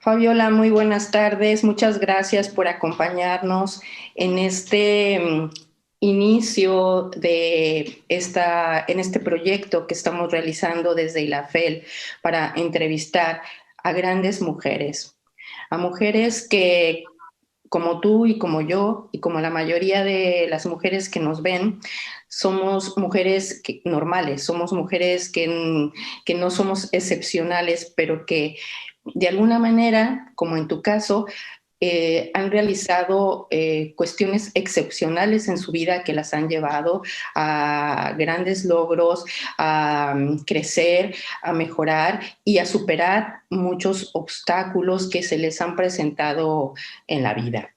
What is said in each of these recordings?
Fabiola, muy buenas tardes. Muchas gracias por acompañarnos en este inicio en este proyecto que estamos realizando desde ILAFEL para entrevistar a grandes mujeres, a mujeres que, como tú y como yo y como la mayoría de las mujeres que nos ven, somos mujeres normales, somos mujeres que no somos excepcionales, pero que de alguna manera, como en tu caso, han realizado cuestiones excepcionales en su vida que las han llevado a grandes logros, a crecer, a mejorar y a superar muchos obstáculos que se les han presentado en la vida.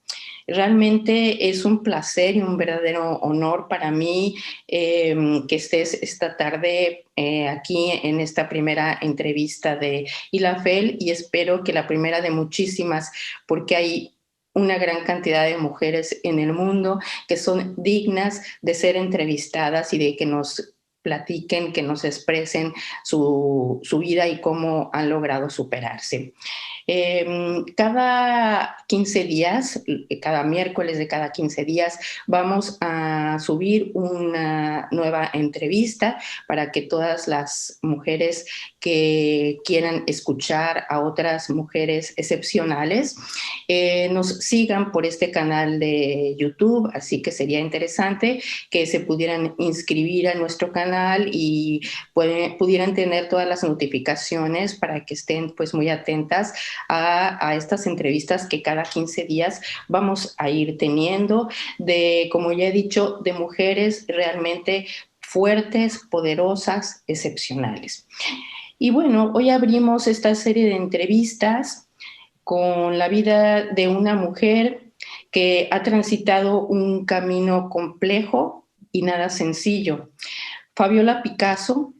Realmente es un placer y un verdadero honor para mí que estés esta tarde aquí en esta primera entrevista de ILAFEL y espero que la primera de muchísimas, porque hay una gran cantidad de mujeres en el mundo que son dignas de ser entrevistadas y de que nos platiquen, que nos expresen su vida y cómo han logrado superarse. Cada 15 días, cada miércoles de cada 15 días, vamos a subir una nueva entrevista para que todas las mujeres que quieran escuchar a otras mujeres excepcionales nos sigan por este canal de YouTube, así que sería interesante que se pudieran inscribir a nuestro canal y pudieran tener todas las notificaciones para que estén pues muy atentas a estas entrevistas que cada 15 días vamos a ir teniendo de, como ya he dicho, de mujeres realmente fuertes, poderosas, excepcionales. Y bueno, hoy abrimos esta serie de entrevistas con la vida de una mujer que ha transitado un camino complejo y nada sencillo. Fabiola Picasso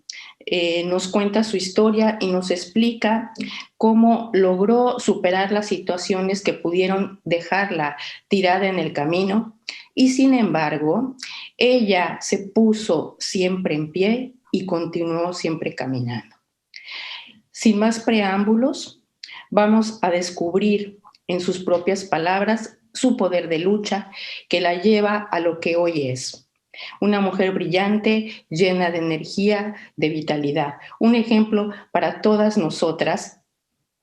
nos cuenta su historia y nos explica cómo logró superar las situaciones que pudieron dejarla tirada en el camino y sin embargo, ella se puso siempre en pie y continuó siempre caminando. Sin más preámbulos, vamos a descubrir en sus propias palabras su poder de lucha que la lleva a lo que hoy es. Una mujer brillante, llena de energía, de vitalidad. Un ejemplo para todas nosotras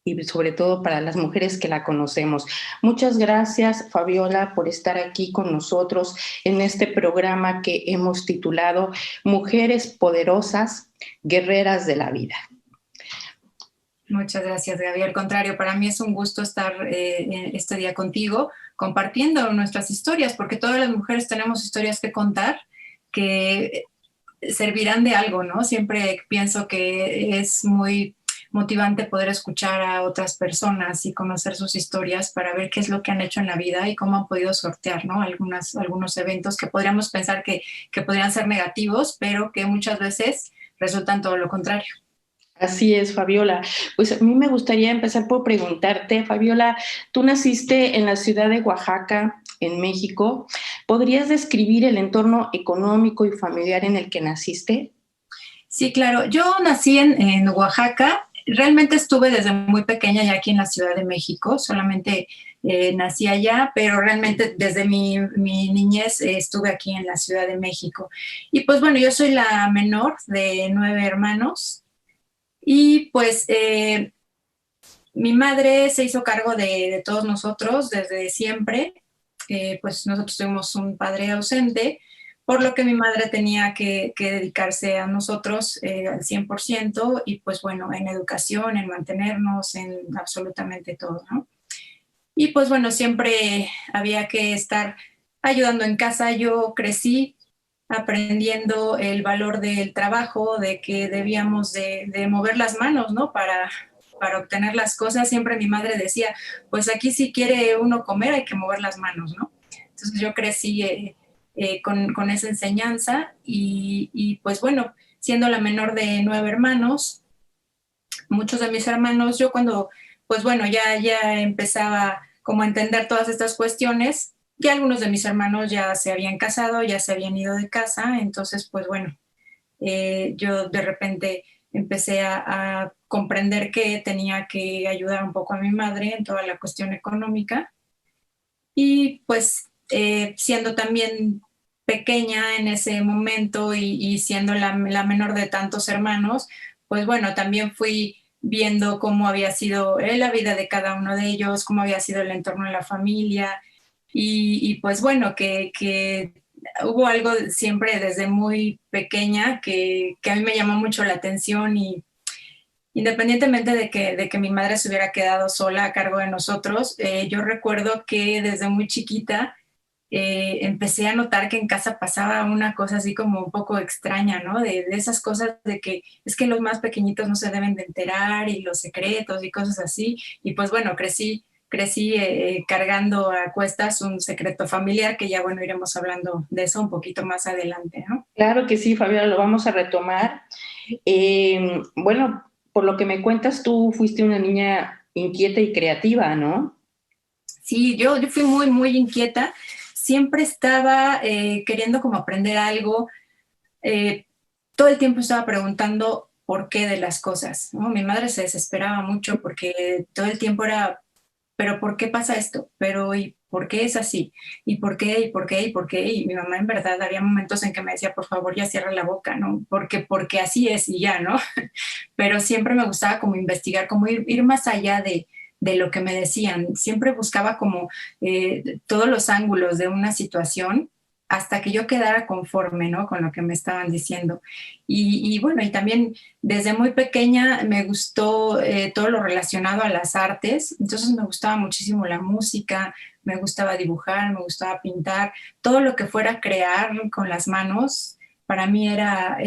y sobre todo para las mujeres que la conocemos. Muchas gracias, Fabiola, por estar aquí con nosotros en este programa que hemos titulado Mujeres Poderosas, Guerreras de la Vida. Muchas gracias, Gaby. Al contrario, para mí es un gusto estar este día contigo compartiendo nuestras historias, porque todas las mujeres tenemos historias que contar que servirán de algo, ¿no? Siempre pienso que es muy motivante poder escuchar a otras personas y conocer sus historias para ver qué es lo que han hecho en la vida y cómo han podido sortear, ¿no? Algunos eventos que podríamos pensar que podrían ser negativos, pero que muchas veces resultan todo lo contrario. Así es, Fabiola. Pues a mí me gustaría empezar por preguntarte, Fabiola, tú naciste en la ciudad de Oaxaca, en México. ¿Podrías describir el entorno económico y familiar en el que naciste? Sí, claro. Yo nací en Oaxaca. Realmente estuve desde muy pequeña ya aquí en la Ciudad de México. Solamente nací allá, pero realmente desde mi niñez estuve aquí en la Ciudad de México. Y pues bueno, yo soy la menor de 9 hermanos y pues mi madre se hizo cargo de todos nosotros desde siempre. Pues nosotros tuvimos un padre ausente, por lo que mi madre tenía que dedicarse a nosotros al 100% y pues bueno, en educación, en mantenernos, en absolutamente todo, ¿no? Y pues bueno, siempre había que estar ayudando en casa. Yo crecí aprendiendo el valor del trabajo, de que debíamos de mover las manos, ¿no? Para obtener las cosas. Siempre mi madre decía, pues aquí si quiere uno comer hay que mover las manos, ¿no? Entonces yo crecí con esa enseñanza y pues bueno, siendo la menor de 9 hermanos, muchos de mis hermanos, yo cuando, pues bueno, ya empezaba como a entender todas estas cuestiones, ya algunos de mis hermanos ya se habían casado, ya se habían ido de casa, entonces pues bueno, yo de repente empecé a comprender que tenía que ayudar un poco a mi madre en toda la cuestión económica. Y pues siendo también pequeña en ese momento y siendo la menor de tantos hermanos, pues bueno, también fui viendo cómo había sido la vida de cada uno de ellos, cómo había sido el entorno de la familia y pues bueno, que hubo algo siempre desde muy pequeña que a mí me llamó mucho la atención y independientemente de que mi madre se hubiera quedado sola a cargo de nosotros, yo recuerdo que desde muy chiquita empecé a notar que en casa pasaba una cosa así como un poco extraña, ¿no? De esas cosas de que es que los más pequeñitos no se deben de enterar y los secretos y cosas así. Y pues bueno, crecí cargando a cuestas un secreto familiar que ya bueno, iremos hablando de eso un poquito más adelante, ¿no? Claro que sí, Fabiola, lo vamos a retomar. Bueno, por lo que me cuentas, tú fuiste una niña inquieta y creativa, ¿no? Sí, yo fui muy, muy inquieta. Siempre estaba queriendo como aprender algo. eh, Todo el tiempo estaba preguntando por qué de las cosas, ¿no? Mi madre se desesperaba mucho porque todo el tiempo era, pero ¿por qué pasa esto? Pero ¿y por qué es así? ¿Y por qué? ¿Y por qué? ¿Y por qué? Y mi mamá en verdad había momentos en que me decía, por favor, ya cierra la boca, ¿no? Porque así es y ya, ¿no? Pero siempre me gustaba como investigar, como ir más allá de lo que me decían. Siempre buscaba como todos los ángulos de una situación hasta que yo quedara conforme, ¿no? Con lo que me estaban diciendo. Y bueno, y también desde muy pequeña me gustó todo lo relacionado a las artes, entonces me gustaba muchísimo la música, me gustaba dibujar, me gustaba pintar, todo lo que fuera crear con las manos para mí era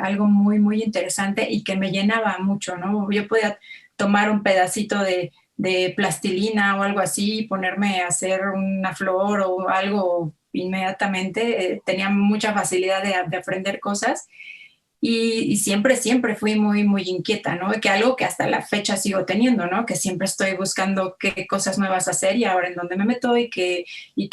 algo muy, muy interesante y que me llenaba mucho, ¿no? Yo podía tomar un pedacito de plastilina o algo así y ponerme a hacer una flor o algo inmediatamente. Tenía mucha facilidad de aprender cosas y siempre, siempre fui muy, muy inquieta, ¿no? Que algo que hasta la fecha sigo teniendo, ¿no? Que siempre estoy buscando qué cosas nuevas hacer y ahora en dónde me meto y qué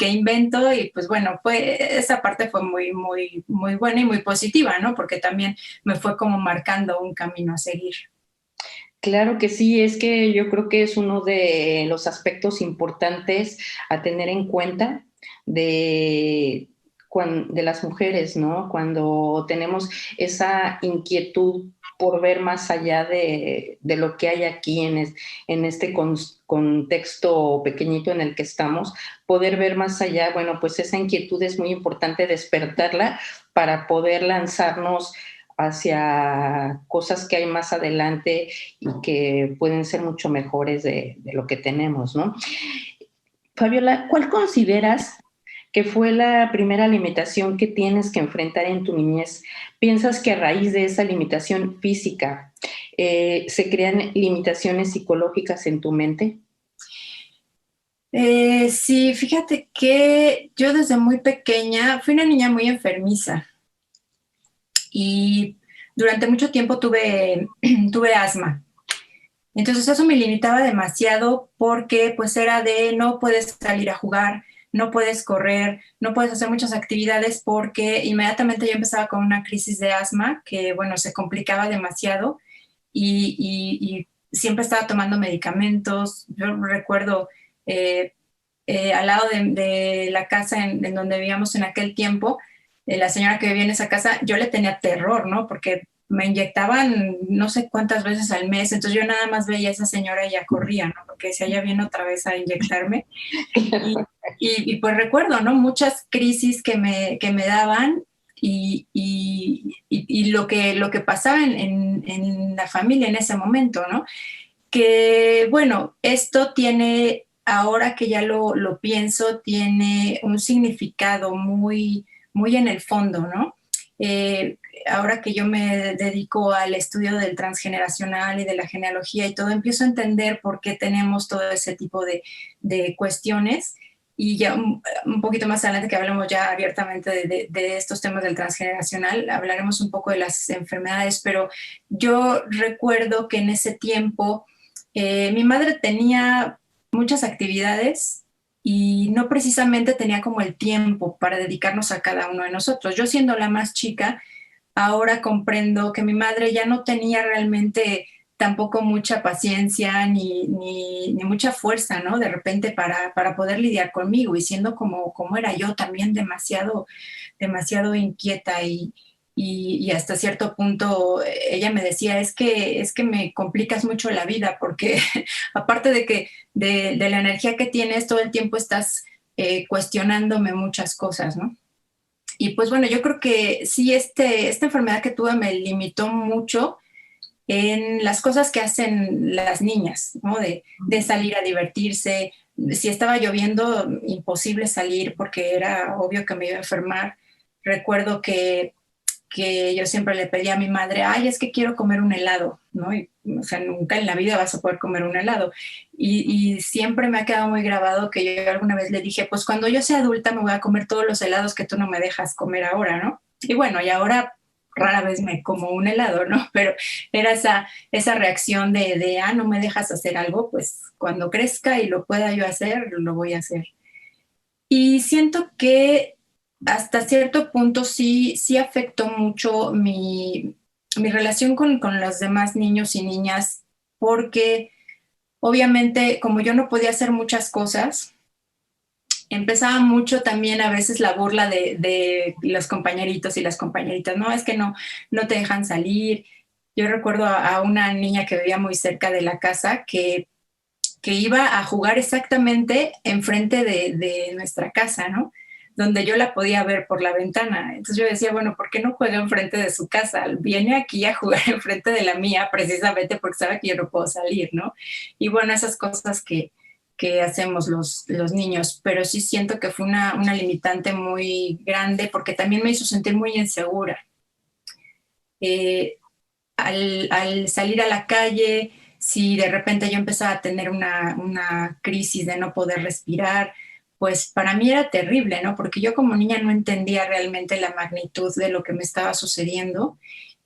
invento. Y pues bueno, esa parte fue muy, muy, muy buena y muy positiva, ¿no? Porque también me fue como marcando un camino a seguir. Claro que sí, es que yo creo que es uno de los aspectos importantes a tener en cuenta de, de las mujeres, ¿no? Cuando tenemos esa inquietud por ver más allá de lo que hay aquí en este contexto pequeñito en el que estamos, poder ver más allá, bueno, pues esa inquietud es muy importante despertarla para poder lanzarnos hacia cosas que hay más adelante y que pueden ser mucho mejores de lo que tenemos, ¿no? Fabiola, ¿cuál consideras que fue la primera limitación que tienes que enfrentar en tu niñez? ¿Piensas que a raíz de esa limitación física se crean limitaciones psicológicas en tu mente? Sí, fíjate que yo desde muy pequeña fui una niña muy enfermiza y durante mucho tiempo tuve asma. Entonces eso me limitaba demasiado porque pues era de no puedes salir a jugar, no puedes correr, no puedes hacer muchas actividades porque inmediatamente yo empezaba con una crisis de asma que bueno, se complicaba demasiado y siempre estaba tomando medicamentos. Yo recuerdo eh, al lado de la casa en donde vivíamos en aquel tiempo, la señora que vivía en esa casa, yo le tenía terror, ¿no? Porque me inyectaban no sé cuántas veces al mes, entonces yo nada más veía a esa señora y ya corría, ¿no? Porque decía, ya viene otra vez a inyectarme. Y, y pues recuerdo, ¿no? Muchas crisis que me daban y lo que pasaba en la familia en ese momento, ¿no? Que bueno, esto tiene, ahora que ya lo pienso, tiene un significado muy, muy en el fondo, ¿no? Eh, Ahora que yo me dedico al estudio del transgeneracional y de la genealogía y todo, empiezo a entender por qué tenemos todo ese tipo de cuestiones. Y ya un poquito más adelante que hablemos ya abiertamente de estos temas del transgeneracional, hablaremos un poco de las enfermedades, pero yo recuerdo que en ese tiempo mi madre tenía muchas actividades y no precisamente tenía como el tiempo para dedicarnos a cada uno de nosotros. Yo siendo la más chica, ahora comprendo que mi madre ya no tenía realmente tampoco mucha paciencia ni mucha fuerza, ¿no? De repente para poder lidiar conmigo y siendo como era yo también demasiado inquieta y hasta cierto punto ella me decía, es que me complicas mucho la vida porque aparte de la energía que tienes, todo el tiempo estás cuestionándome muchas cosas, ¿no? Y pues bueno, yo creo que sí, esta enfermedad que tuve me limitó mucho en las cosas que hacen las niñas, ¿no? De salir a divertirse. Si estaba lloviendo, imposible salir porque era obvio que me iba a enfermar. Recuerdo que yo siempre le pedía a mi madre, ay, es que quiero comer un helado, ¿no? Y, o sea, nunca en la vida vas a poder comer un helado. Y siempre me ha quedado muy grabado que yo alguna vez le dije, pues cuando yo sea adulta me voy a comer todos los helados que tú no me dejas comer ahora, ¿no? Y bueno, y ahora rara vez me como un helado, ¿no? Pero era esa reacción no me dejas hacer algo, pues cuando crezca y lo pueda yo hacer, lo voy a hacer. Y siento que hasta cierto punto sí afectó mucho mi relación con los demás niños y niñas, porque obviamente como yo no podía hacer muchas cosas, empezaba mucho también a veces la burla de los compañeritos y las compañeritas, no, es que no te dejan salir. Yo recuerdo a una niña que vivía muy cerca de la casa que iba a jugar exactamente enfrente de nuestra casa, ¿no? Donde yo la podía ver por la ventana. Entonces yo decía, bueno, ¿por qué no juega enfrente de su casa? Viene aquí a jugar enfrente de la mía precisamente porque sabe que yo no puedo salir, ¿no? Y bueno, esas cosas que hacemos los niños, pero sí siento que fue una limitante muy grande porque también me hizo sentir muy insegura. Eh, al salir a la calle, si de repente yo empezaba a tener una crisis de no poder respirar, pues para mí era terrible, ¿no? Porque yo como niña no entendía realmente la magnitud de lo que me estaba sucediendo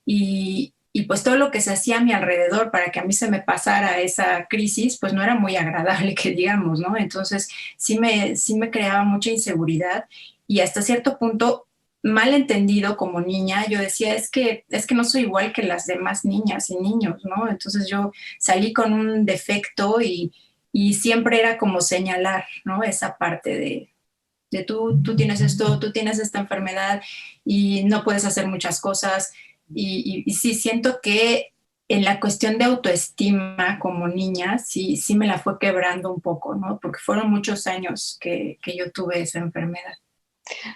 y pues todo lo que se hacía a mi alrededor para que a mí se me pasara esa crisis, pues no era muy agradable, que digamos, ¿no? Entonces sí me creaba mucha inseguridad y hasta cierto punto mal entendido como niña, yo decía, es que no soy igual que las demás niñas y niños, ¿no? Entonces yo salí con un defecto y siempre era como señalar, ¿no? Esa parte de tú tienes esto, tú tienes esta enfermedad y no puedes hacer muchas cosas. Y sí, siento que en la cuestión de autoestima como niña, sí me la fue quebrando un poco, ¿no? Porque fueron muchos años que yo tuve esa enfermedad.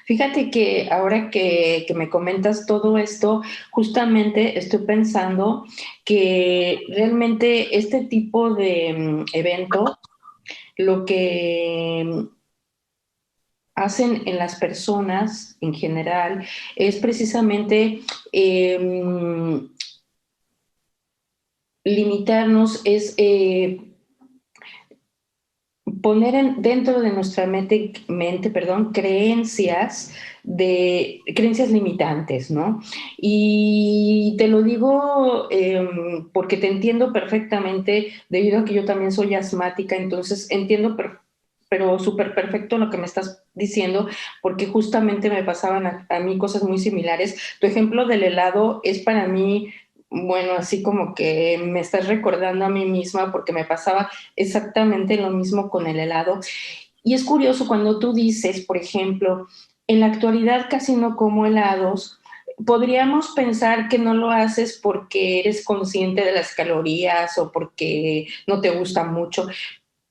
Fíjate que ahora que me comentas todo esto, justamente estoy pensando que realmente este tipo de eventos, lo que hacen en las personas en general es precisamente limitarnos, es poner dentro de nuestra mente, perdón, creencias limitantes, ¿no? Y te lo digo porque te entiendo perfectamente, debido a que yo también soy asmática, entonces entiendo pero súper perfecto lo que me estás diciendo, porque justamente me pasaban a mí cosas muy similares. Tu ejemplo del helado es para mí, bueno, así como que me estás recordando a mí misma, porque me pasaba exactamente lo mismo con el helado. Y es curioso cuando tú dices, por ejemplo, en la actualidad casi no como helados. Podríamos pensar que no lo haces porque eres consciente de las calorías o porque no te gusta mucho,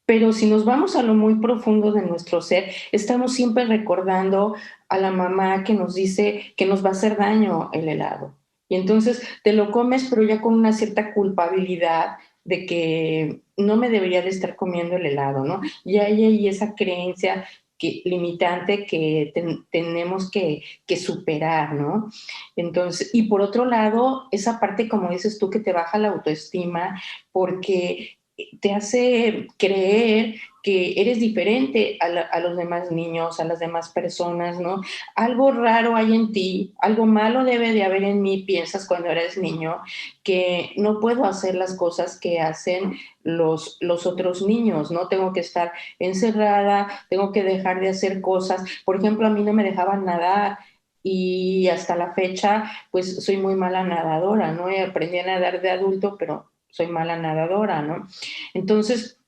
pero si nos vamos a lo muy profundo de nuestro ser, estamos siempre recordando a la mamá que nos dice que nos va a hacer daño el helado. Y entonces te lo comes, pero ya con una cierta culpabilidad de que no me debería de estar comiendo el helado, ¿no? Y hay ahí esa creencia limitante que tenemos que superar, ¿no? Entonces, y por otro lado, esa parte, como dices tú, que te baja la autoestima, porque te hace creer que eres diferente a los demás niños, a las demás personas, ¿no? Algo raro hay en ti, algo malo debe de haber en mí, piensas cuando eres niño, que no puedo hacer las cosas que hacen los otros niños, ¿no? Tengo que estar encerrada, tengo que dejar de hacer cosas. Por ejemplo, a mí no me dejaban nadar y hasta la fecha, pues soy muy mala nadadora, ¿no? Y aprendí a nadar de adulto, pero soy mala nadadora, ¿no? Entonces,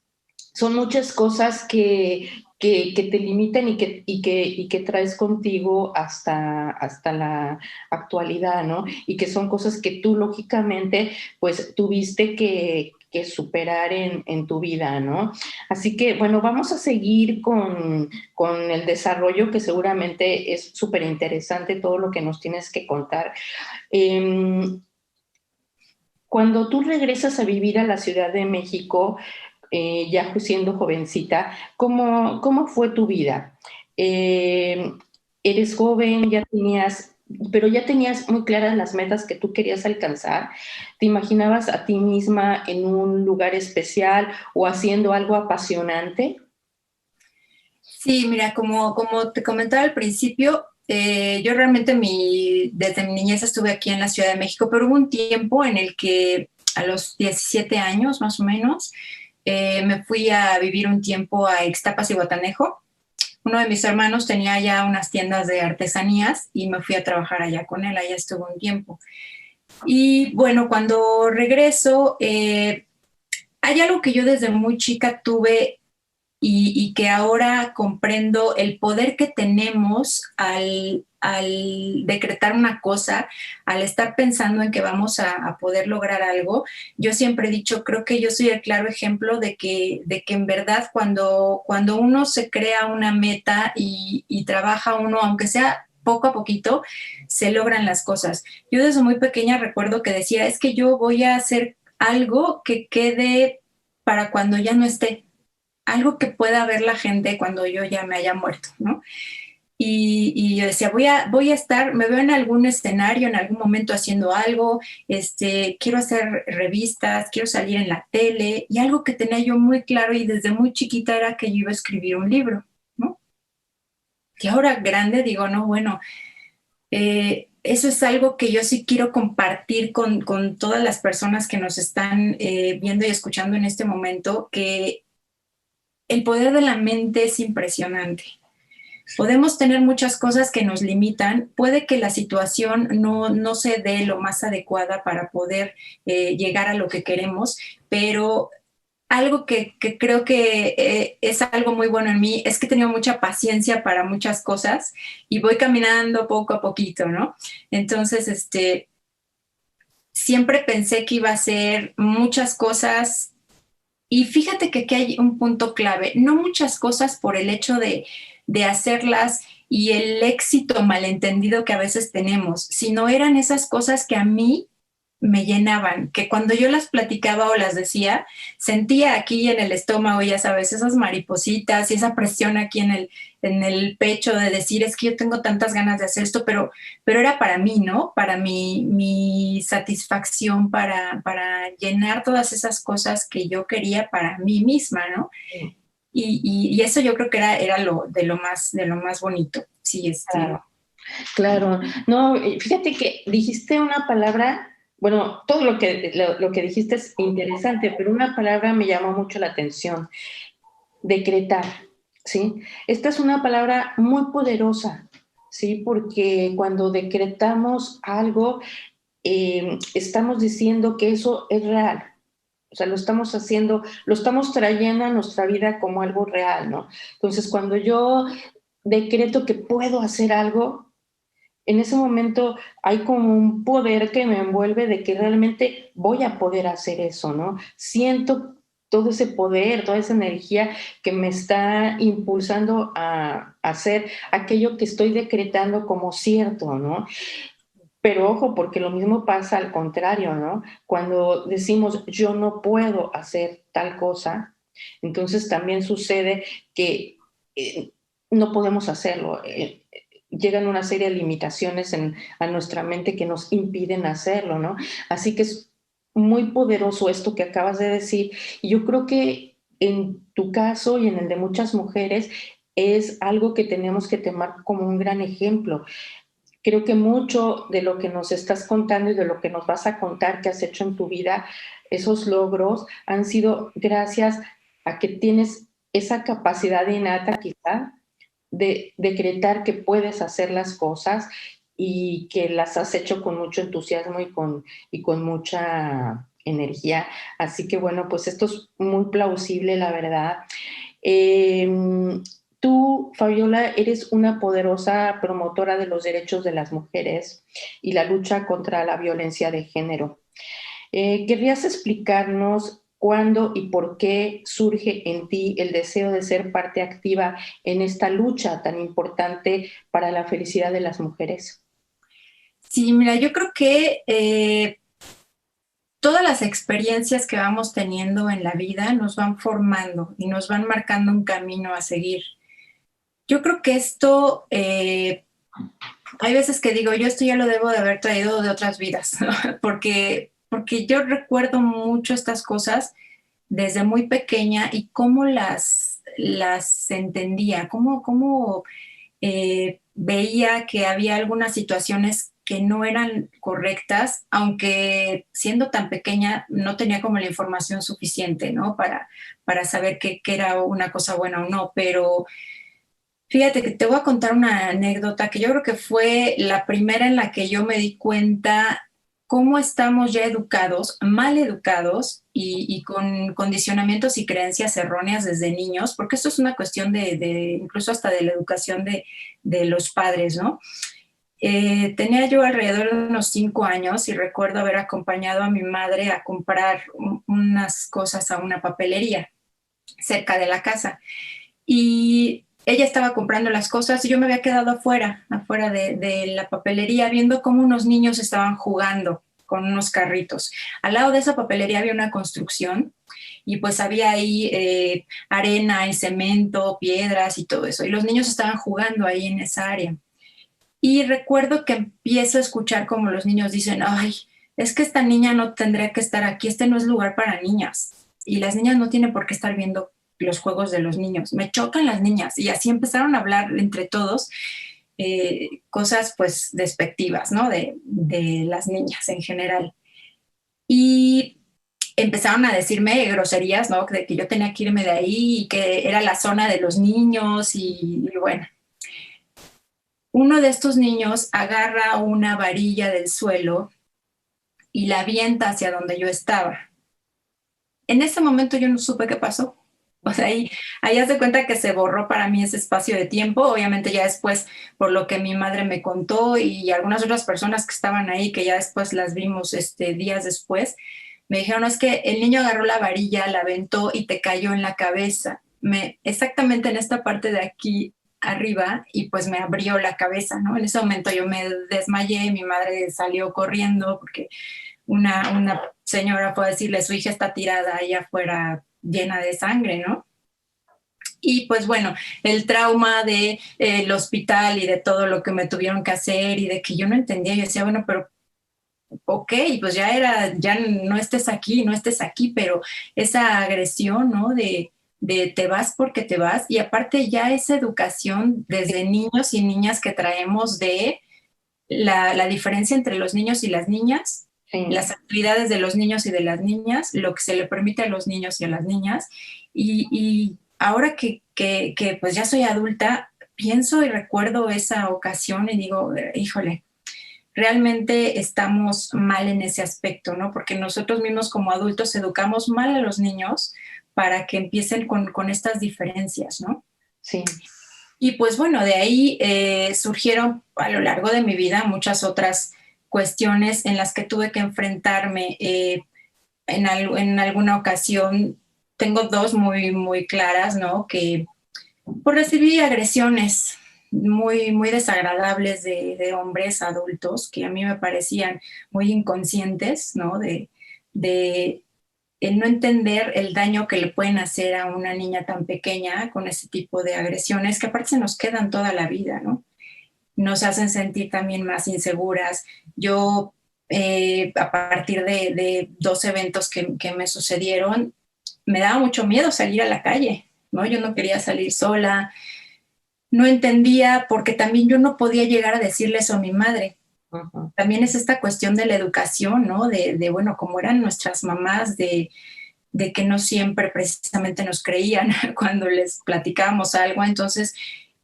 son muchas cosas que te limitan y que traes contigo hasta la actualidad, ¿no? Y que son cosas que tú lógicamente pues tuviste que superar en tu vida, ¿no? Así que bueno, vamos a seguir con el desarrollo que seguramente es súper interesante todo lo que nos tienes que contar. Eh, Cuando tú regresas a vivir a la Ciudad de México, ya siendo jovencita, ¿cómo fue tu vida? Eh, Eres joven, pero ya tenías muy claras las metas que tú querías alcanzar. ¿Te imaginabas a ti misma en un lugar especial o haciendo algo apasionante? Sí, mira, como te comentaba al principio, yo realmente desde mi niñez estuve aquí en la Ciudad de México, pero hubo un tiempo en el que a los 17 años más o menos me fui a vivir un tiempo a Ixtapas y Guatanejo. Uno de mis hermanos tenía ya unas tiendas de artesanías y me fui a trabajar allá con él, allá estuve un tiempo. Y bueno, cuando regreso, hay algo que yo desde muy chica tuve y que ahora comprendo el poder que tenemos al decretar una cosa, al estar pensando en que vamos a poder lograr algo. Yo siempre he dicho, creo que yo soy el claro ejemplo de que en verdad cuando uno se crea una meta y trabaja uno, aunque sea poco a poquito, se logran las cosas. Yo desde muy pequeña recuerdo que decía, es que yo voy a hacer algo que quede para cuando ya no esté, algo que pueda ver la gente cuando yo ya me haya muerto, ¿no? Y yo decía, voy a estar, me veo en algún escenario, en algún momento haciendo algo, quiero hacer revistas, quiero salir en la tele, y algo que tenía yo muy claro y desde muy chiquita era que yo iba a escribir un libro, ¿no? Y ahora grande digo, no, bueno, eso es algo que yo sí quiero compartir con todas las personas que nos están viendo y escuchando en este momento, que el poder de la mente es impresionante. Podemos tener muchas cosas que nos limitan, puede que la situación no se dé lo más adecuada para poder llegar a lo que queremos, pero algo que creo que es algo muy bueno en mí es que he tenido mucha paciencia para muchas cosas y voy caminando poco a poquito, ¿no? Entonces, siempre pensé que iba a hacer muchas cosas y fíjate que aquí hay un punto clave, no muchas cosas por el hecho de hacerlas y el éxito malentendido que a veces tenemos, sino eran esas cosas que a mí me llenaban, que cuando yo las platicaba o las decía, sentía aquí en el estómago, ya sabes, esas maripositas y esa presión aquí en el pecho de decir, es que yo tengo tantas ganas de hacer esto, pero era para mí, ¿no? Para mi satisfacción, para llenar todas esas cosas que yo quería para mí misma, ¿no? Y eso yo creo que era de lo más bonito. Sí, Claro. Claro, no, fíjate que dijiste una palabra, bueno, todo lo que dijiste es interesante, pero una palabra me llamó mucho la atención, decretar, ¿sí? Esta es una palabra muy poderosa, ¿sí? Porque cuando decretamos algo, estamos diciendo que eso es real. O sea, lo estamos haciendo, lo estamos trayendo a nuestra vida como algo real, ¿no? Entonces, cuando yo decreto que puedo hacer algo, en ese momento hay como un poder que me envuelve de que realmente voy a poder hacer eso, ¿no? Siento todo ese poder, toda esa energía que me está impulsando a hacer aquello que estoy decretando como cierto, ¿no? Pero ojo, porque lo mismo pasa al contrario, ¿no? Cuando decimos yo no puedo hacer tal cosa, entonces también sucede que eh, no podemos hacerlo. Llegan una serie de limitaciones a nuestra mente que nos impiden hacerlo, ¿no? Así que es muy poderoso esto que acabas de decir. Y yo creo que en tu caso y en el de muchas mujeres es algo que tenemos que tomar como un gran ejemplo. Creo que mucho de lo que nos estás contando y de lo que nos vas a contar que has hecho en tu vida, esos logros han sido gracias a que tienes esa capacidad innata quizá de decretar que puedes hacer las cosas y que las has hecho con mucho entusiasmo y con mucha energía. Así que bueno, pues esto es muy plausible, la verdad. Eh, Tú, Fabiola, eres una poderosa promotora de los derechos de las mujeres y la lucha contra la violencia de género. ¿Querrías explicarnos cuándo y por qué surge en ti el deseo de ser parte activa en esta lucha tan importante para la felicidad de las mujeres? Sí, mira, yo creo que todas las experiencias que vamos teniendo en la vida nos van formando y nos van marcando un camino a seguir. Yo creo que esto, hay veces que digo, yo esto ya lo debo de haber traído de otras vidas, ¿no? porque yo recuerdo mucho estas cosas desde muy pequeña y cómo las entendía, cómo veía que había algunas situaciones que no eran correctas, aunque siendo tan pequeña no tenía como la información suficiente, ¿no? Para saber que era una cosa buena o no, pero fíjate que te voy a contar una anécdota que yo creo que fue la primera en la que yo me di cuenta cómo estamos ya educados, mal educados y con condicionamientos y creencias erróneas desde niños, porque esto es una cuestión incluso hasta de la educación de los padres, ¿no? Tenía yo alrededor de unos 5 años y recuerdo haber acompañado a mi madre a comprar unas cosas a una papelería cerca de la casa. Y ella estaba comprando las cosas y yo me había quedado afuera de la papelería, viendo cómo unos niños estaban jugando con unos carritos. Al lado de esa papelería había una construcción y pues había ahí arena y cemento, piedras y todo eso. Y los niños estaban jugando ahí en esa área. Y recuerdo que empiezo a escuchar como los niños dicen, ay, es que esta niña no tendría que estar aquí, este no es lugar para niñas. Y las niñas no tienen por qué estar viendo los juegos de los niños. Me chocan las niñas. Y así empezaron a hablar entre todos cosas pues despectivas, ¿no? De las niñas en general. Y empezaron a decirme groserías, ¿no? De que yo tenía que irme de ahí y que era la zona de los niños y bueno. Uno de estos niños agarra una varilla del suelo y la avienta hacia donde yo estaba. En ese momento yo no supe qué pasó. O sea, ahí haz de cuenta que se borró para mí ese espacio de tiempo. Obviamente ya después, por lo que mi madre me contó y algunas otras personas que estaban ahí, que ya después las vimos días después, me dijeron, es que el niño agarró la varilla, la aventó y te cayó en la cabeza. Exactamente en esta parte de aquí arriba y pues me abrió la cabeza, ¿no? En ese momento yo me desmayé, mi madre salió corriendo porque una señora fue a decirle, su hija está tirada ahí afuera llena de sangre, ¿no? Y pues bueno, el trauma del hospital y de todo lo que me tuvieron que hacer y de que yo no entendía, yo decía, bueno, pero ok, pues ya no estés aquí, no estés aquí, pero esa agresión, ¿no? De te vas porque te vas y aparte ya esa educación desde niños y niñas que traemos de la diferencia entre los niños y las niñas, Sí. las actividades de los niños y de las niñas, lo que se le permite a los niños y a las niñas. Y ahora que pues ya soy adulta, pienso y recuerdo esa ocasión y digo, híjole, realmente estamos mal en ese aspecto, ¿no? Porque nosotros mismos como adultos educamos mal a los niños para que empiecen con estas diferencias, ¿no? Sí. Y pues bueno, de ahí surgieron a lo largo de mi vida muchas otras cuestiones en las que tuve que enfrentarme. En alguna ocasión, tengo dos muy claras, ¿no? Que pues, recibí agresiones muy desagradables de hombres adultos que a mí me parecían muy inconscientes, ¿no? De el no entender el daño que le pueden hacer a una niña tan pequeña con ese tipo de agresiones que aparte se nos quedan toda la vida, ¿no? Nos hacen sentir también más inseguras. Yo, a partir de dos eventos que me sucedieron, me daba mucho miedo salir a la calle, ¿no? Yo no quería salir sola, no entendía porque también yo no podía llegar a decirle eso a mi madre. Uh-huh. También es esta cuestión de la educación, ¿no? Bueno, como eran nuestras mamás, de que no siempre precisamente nos creían cuando les platicábamos algo. Entonces,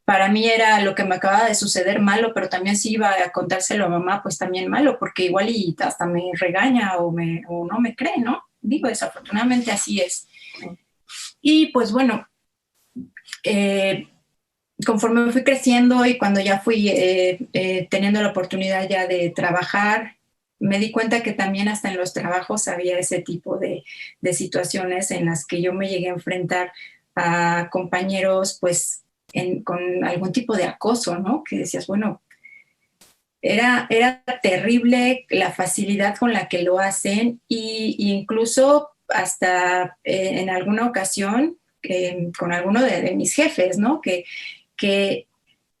para mí era lo que me acababa de suceder malo, pero también si iba a contárselo a mamá, pues también malo, porque igual y hasta me regaña o no me cree, ¿no? Digo, desafortunadamente así es. Y pues bueno, eh, conforme fui creciendo y cuando ya fui teniendo la oportunidad ya de trabajar, me di cuenta que también hasta en los trabajos había ese tipo de situaciones en las que yo me llegué a enfrentar a compañeros pues con algún tipo de acoso, ¿no? Que decías, bueno, era terrible la facilidad con la que lo hacen y incluso hasta en alguna ocasión con alguno de mis jefes, ¿no? Que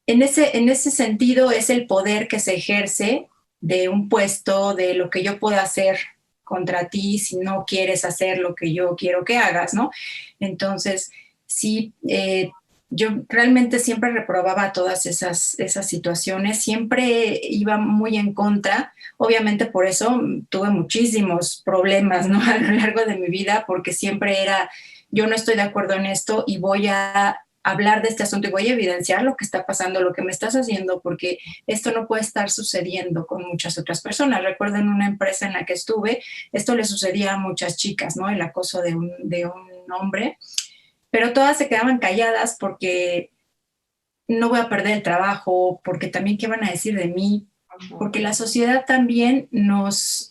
en ese sentido es el poder que se ejerce de un puesto, de lo que yo puedo hacer contra ti si no quieres hacer lo que yo quiero que hagas, ¿no? Entonces, sí, yo realmente siempre reprobaba todas esas situaciones, siempre iba muy en contra. Obviamente por eso tuve muchísimos problemas, ¿no? A lo largo de mi vida, porque siempre era, yo no estoy de acuerdo en esto y voy a hablar de este asunto y voy a evidenciar lo que está pasando, lo que me estás haciendo, porque esto no puede estar sucediendo con muchas otras personas. Recuerdo en una empresa en la que estuve, esto le sucedía a muchas chicas, ¿no? El acoso de un hombre, pero todas se quedaban calladas porque no voy a perder el trabajo, porque también qué van a decir de mí, porque la sociedad también nos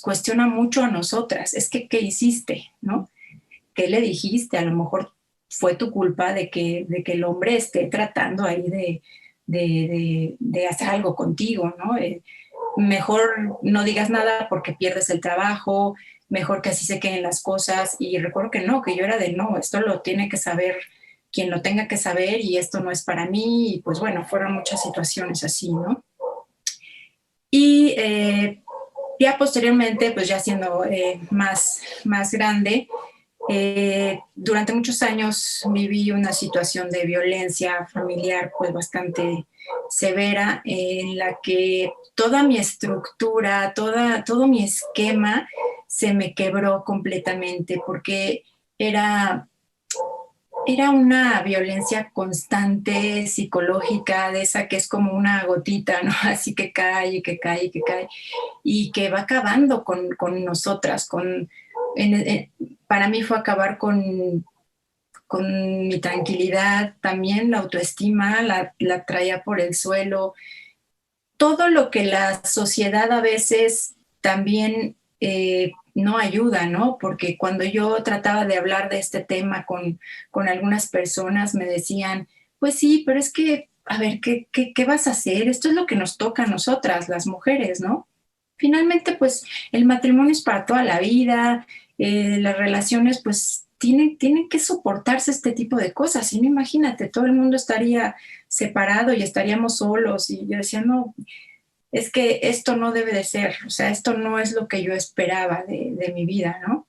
cuestiona mucho a nosotras. Es que, ¿qué hiciste? ¿No? ¿Qué le dijiste? A lo mejor fue tu culpa de que el hombre esté tratando ahí de hacer algo contigo, ¿no? Mejor no digas nada porque pierdes el trabajo, mejor que así se queden las cosas. Y recuerdo que no, que yo era de no, esto lo tiene que saber quien lo tenga que saber y esto no es para mí. Y pues bueno, fueron muchas situaciones así, ¿no? Y ya posteriormente, pues ya siendo más grande, durante muchos años viví una situación de violencia familiar pues bastante severa en la que toda mi estructura, todo mi esquema se me quebró completamente porque era era una violencia constante, psicológica, de esa que es como una gotita, ¿no? Así que cae, y que cae, y que cae, y que va acabando con nosotras, para mí fue acabar con mi tranquilidad, también la autoestima, la traía por el suelo, todo lo que la sociedad a veces también no ayuda, ¿no? Porque cuando yo trataba de hablar de este tema con algunas personas me decían, pues sí, pero es que, a ver, ¿qué vas a hacer? Esto es lo que nos toca a nosotras, las mujeres, ¿no? Finalmente, pues el matrimonio es para toda la vida, las relaciones, pues tienen que soportarse este tipo de cosas. Y no imagínate, todo el mundo estaría separado y estaríamos solos. Y yo decía, no, es que esto no debe de ser, o sea, esto no es lo que yo esperaba de mi vida, ¿no?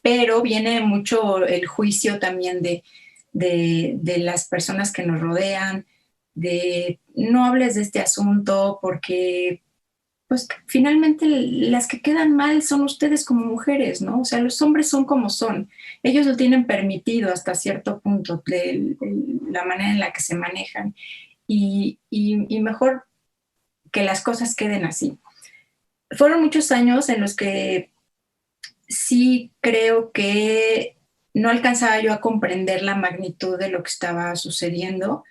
Pero viene mucho el juicio también de las personas que nos rodean, de no hables de este asunto porque pues finalmente las que quedan mal son ustedes como mujeres, ¿no? O sea, los hombres son como son. Ellos lo tienen permitido hasta cierto punto, la manera en la que se manejan. Y mejor que las cosas queden así. Fueron muchos años en los que sí creo que no alcanzaba yo a comprender la magnitud de lo que estaba sucediendo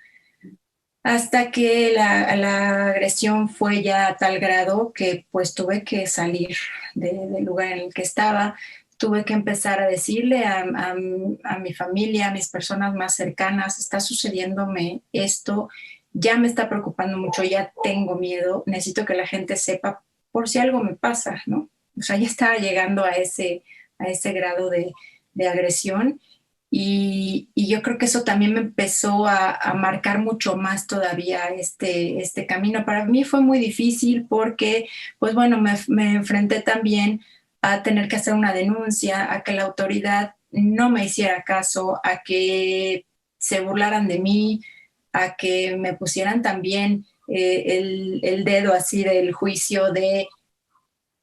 hasta que la agresión fue ya a tal grado que pues tuve que salir del lugar en el que estaba, tuve que empezar a decirle a mi familia, a mis personas más cercanas, está sucediéndome esto, ya me está preocupando mucho, ya tengo miedo, necesito que la gente sepa por si algo me pasa, ¿no? O sea, ya estaba llegando a ese grado de agresión y yo creo que eso también me empezó a marcar mucho más todavía este camino. Para mí fue muy difícil porque, pues bueno, me enfrenté también a tener que hacer una denuncia, a que la autoridad no me hiciera caso, a que se burlaran de mí, a que me pusieran también el dedo así del juicio de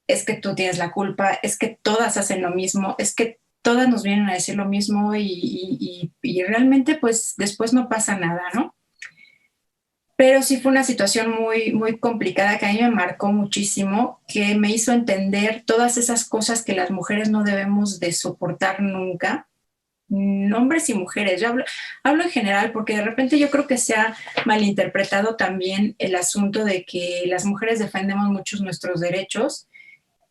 es que tú tienes la culpa, es que todas hacen lo mismo, es que todas nos vienen a decir lo mismo y realmente pues después no pasa nada, ¿no? Pero sí fue una situación muy, muy complicada que a mí me marcó muchísimo, que me hizo entender todas esas cosas que las mujeres no debemos de soportar nunca, hombres y mujeres. Hablo en general porque de repente yo creo que se ha malinterpretado también el asunto de que las mujeres defendemos muchos nuestros derechos,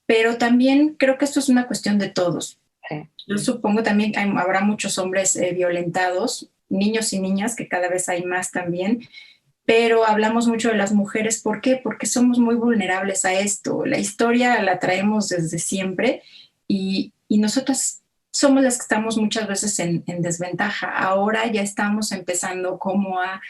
pero también creo que esto es una cuestión de todos. Sí. Yo supongo también que habrá muchos hombres violentados, niños y niñas, que cada vez hay más también, pero hablamos mucho de las mujeres. ¿Por qué? Porque somos muy vulnerables a esto. La historia la traemos desde siempre y nosotras somos las que estamos muchas veces en desventaja. Ahora ya estamos empezando como a,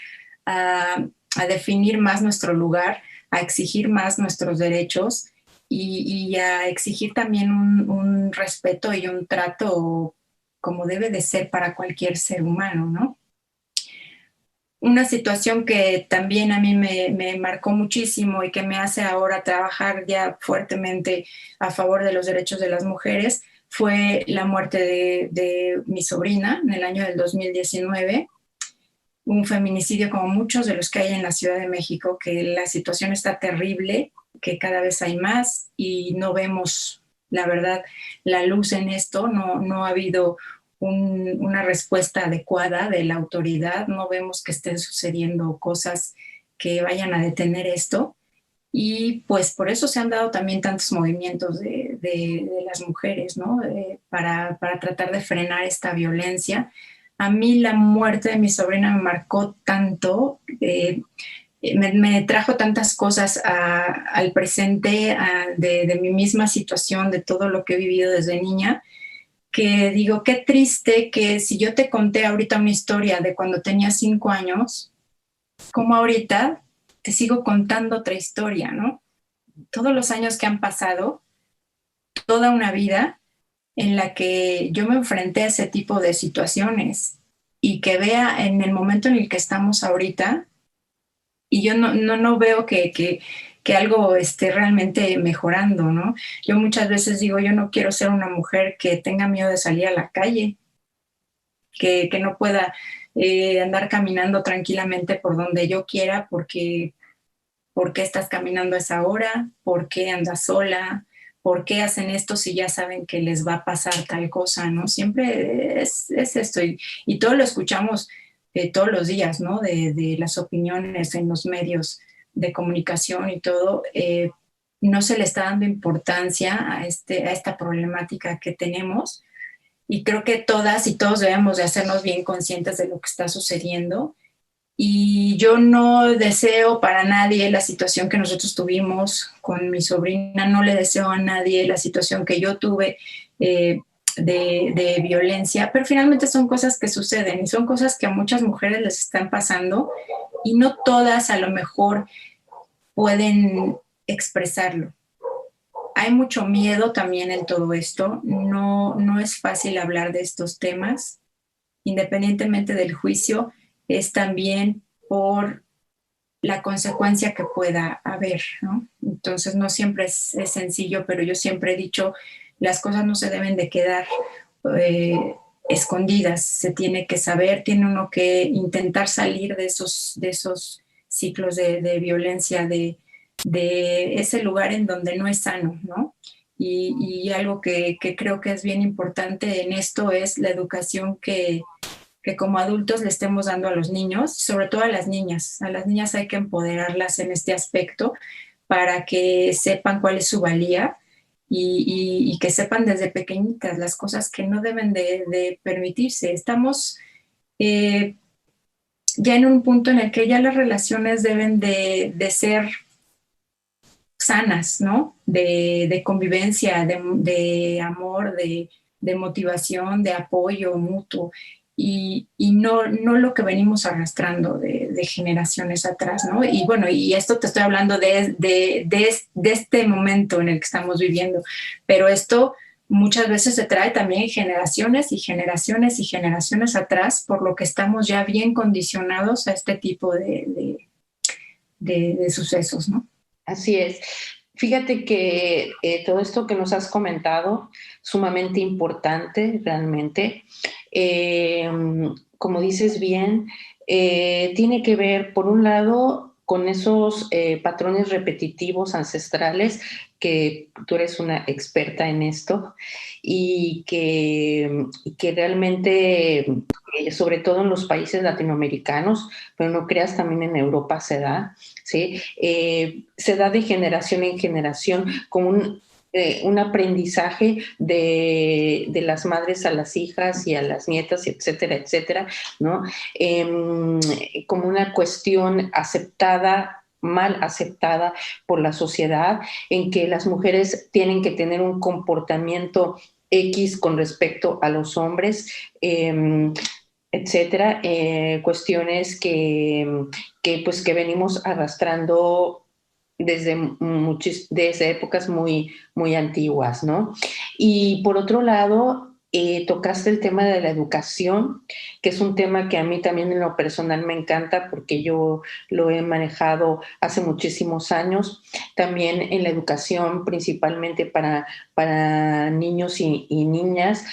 a definir más nuestro lugar, a exigir más nuestros derechos y a exigir también un respeto y un trato como debe de ser para cualquier ser humano, ¿no? Una situación que también a mí me marcó muchísimo y que me hace ahora trabajar ya fuertemente a favor de los derechos de las mujeres fue la muerte de mi sobrina en el año del 2019, un feminicidio como muchos de los que hay en la Ciudad de México, que la situación está terrible, que cada vez hay más y no vemos, la verdad, la luz en esto. No ha habido una respuesta adecuada de la autoridad, no vemos que estén sucediendo cosas que vayan a detener esto. Y pues por eso se han dado también tantos movimientos de las mujeres, ¿no? Para tratar de frenar esta violencia. A mí la muerte de mi sobrina me marcó tanto, me trajo tantas cosas al presente, de mi misma situación, de todo lo que he vivido desde niña, que digo, qué triste que si yo te conté ahorita una historia de cuando tenía 5 años, como ahorita te sigo contando otra historia, ¿no? Todos los años que han pasado, toda una vida en la que yo me enfrenté a ese tipo de situaciones y que vea en el momento en el que estamos ahorita y yo no veo que algo esté realmente mejorando, ¿no? Yo muchas veces digo, yo no quiero ser una mujer que tenga miedo de salir a la calle, que no pueda andar caminando tranquilamente por donde yo quiera porque ¿por qué estás caminando a esa hora? ¿Por qué andas sola? ¿Por qué hacen esto si ya saben que les va a pasar tal cosa? ¿No? Siempre es esto y todo lo escuchamos todos los días, ¿no? De las opiniones en los medios de comunicación y todo. No se le está dando importancia a esta problemática que tenemos y creo que todas y todos debemos de hacernos bien conscientes de lo que está sucediendo y yo no deseo para nadie la situación que nosotros tuvimos con mi sobrina, no le deseo a nadie la situación que yo tuve eh, de violencia, pero finalmente son cosas que suceden y son cosas que a muchas mujeres les están pasando y no todas a lo mejor pueden expresarlo. Hay mucho miedo también en todo esto, no es fácil hablar de estos temas, independientemente del juicio, es también por la consecuencia que pueda haber, ¿no? Entonces no siempre es sencillo, pero yo siempre he dicho, las cosas no se deben de quedar eh, escondidas, se tiene que saber, tiene uno que intentar salir de esos ciclos de violencia, de ese lugar en donde no es sano, ¿no? Y algo que creo que es bien importante en esto es la educación que como adultos le estemos dando a los niños, sobre todo a las niñas. A las niñas hay que empoderarlas en este aspecto para que sepan cuál es su valía y que sepan desde pequeñitas las cosas que no deben de permitirse. Estamos eh, ya en un punto en el que ya las relaciones deben de ser sanas, ¿no? De convivencia, de amor, de motivación, de apoyo mutuo y no lo que venimos arrastrando de generaciones atrás, ¿no? Y bueno, y esto te estoy hablando de este momento en el que estamos viviendo, pero esto muchas veces se trae también generaciones y generaciones y generaciones atrás, por lo que estamos ya bien condicionados a este tipo de sucesos, ¿no? Así es. Fíjate que todo esto que nos has comentado, sumamente importante realmente. Eh, Como dices bien, tiene que ver, por un lado, con esos patrones repetitivos ancestrales, que tú eres una experta en esto y que realmente, sobre todo en los países latinoamericanos, pero no creas, también en Europa se da, ¿sí? Se da de generación en generación como un aprendizaje de las madres a las hijas y a las nietas, etcétera, etcétera, ¿no? Como una cuestión aceptada, mal aceptada por la sociedad, en que las mujeres tienen que tener un comportamiento X con respecto a los hombres, etcétera, cuestiones que venimos arrastrando desde épocas muy antiguas, ¿no? Y por otro lado, tocaste el tema de la educación, que es un tema que a mí también en lo personal me encanta porque yo lo he manejado hace muchísimos años, también en la educación principalmente para niños y niñas.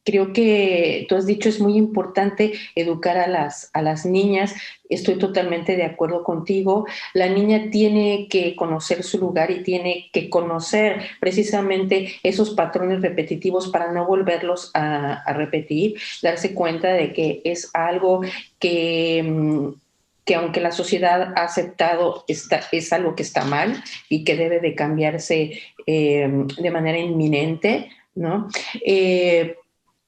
Creo que tú has dicho es muy importante educar a las niñas. Estoy totalmente de acuerdo contigo. La niña tiene que conocer su lugar y tiene que conocer precisamente esos patrones repetitivos para no volverlos a repetir, darse cuenta de que es algo que, que aunque la sociedad ha aceptado, es algo que está mal y que debe de cambiarse de manera inminente, ¿no?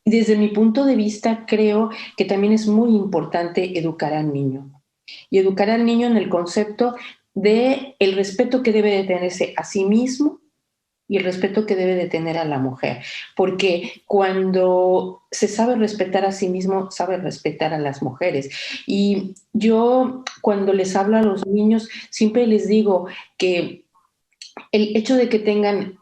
Desde mi punto de vista, creo que también es muy importante educar al niño. Y educar al niño en el concepto de el respeto que debe de tenerse a sí mismo y el respeto que debe de tener a la mujer. Porque cuando se sabe respetar a sí mismo, sabe respetar a las mujeres. Y yo, cuando les hablo a los niños, siempre les digo que el hecho de que tengan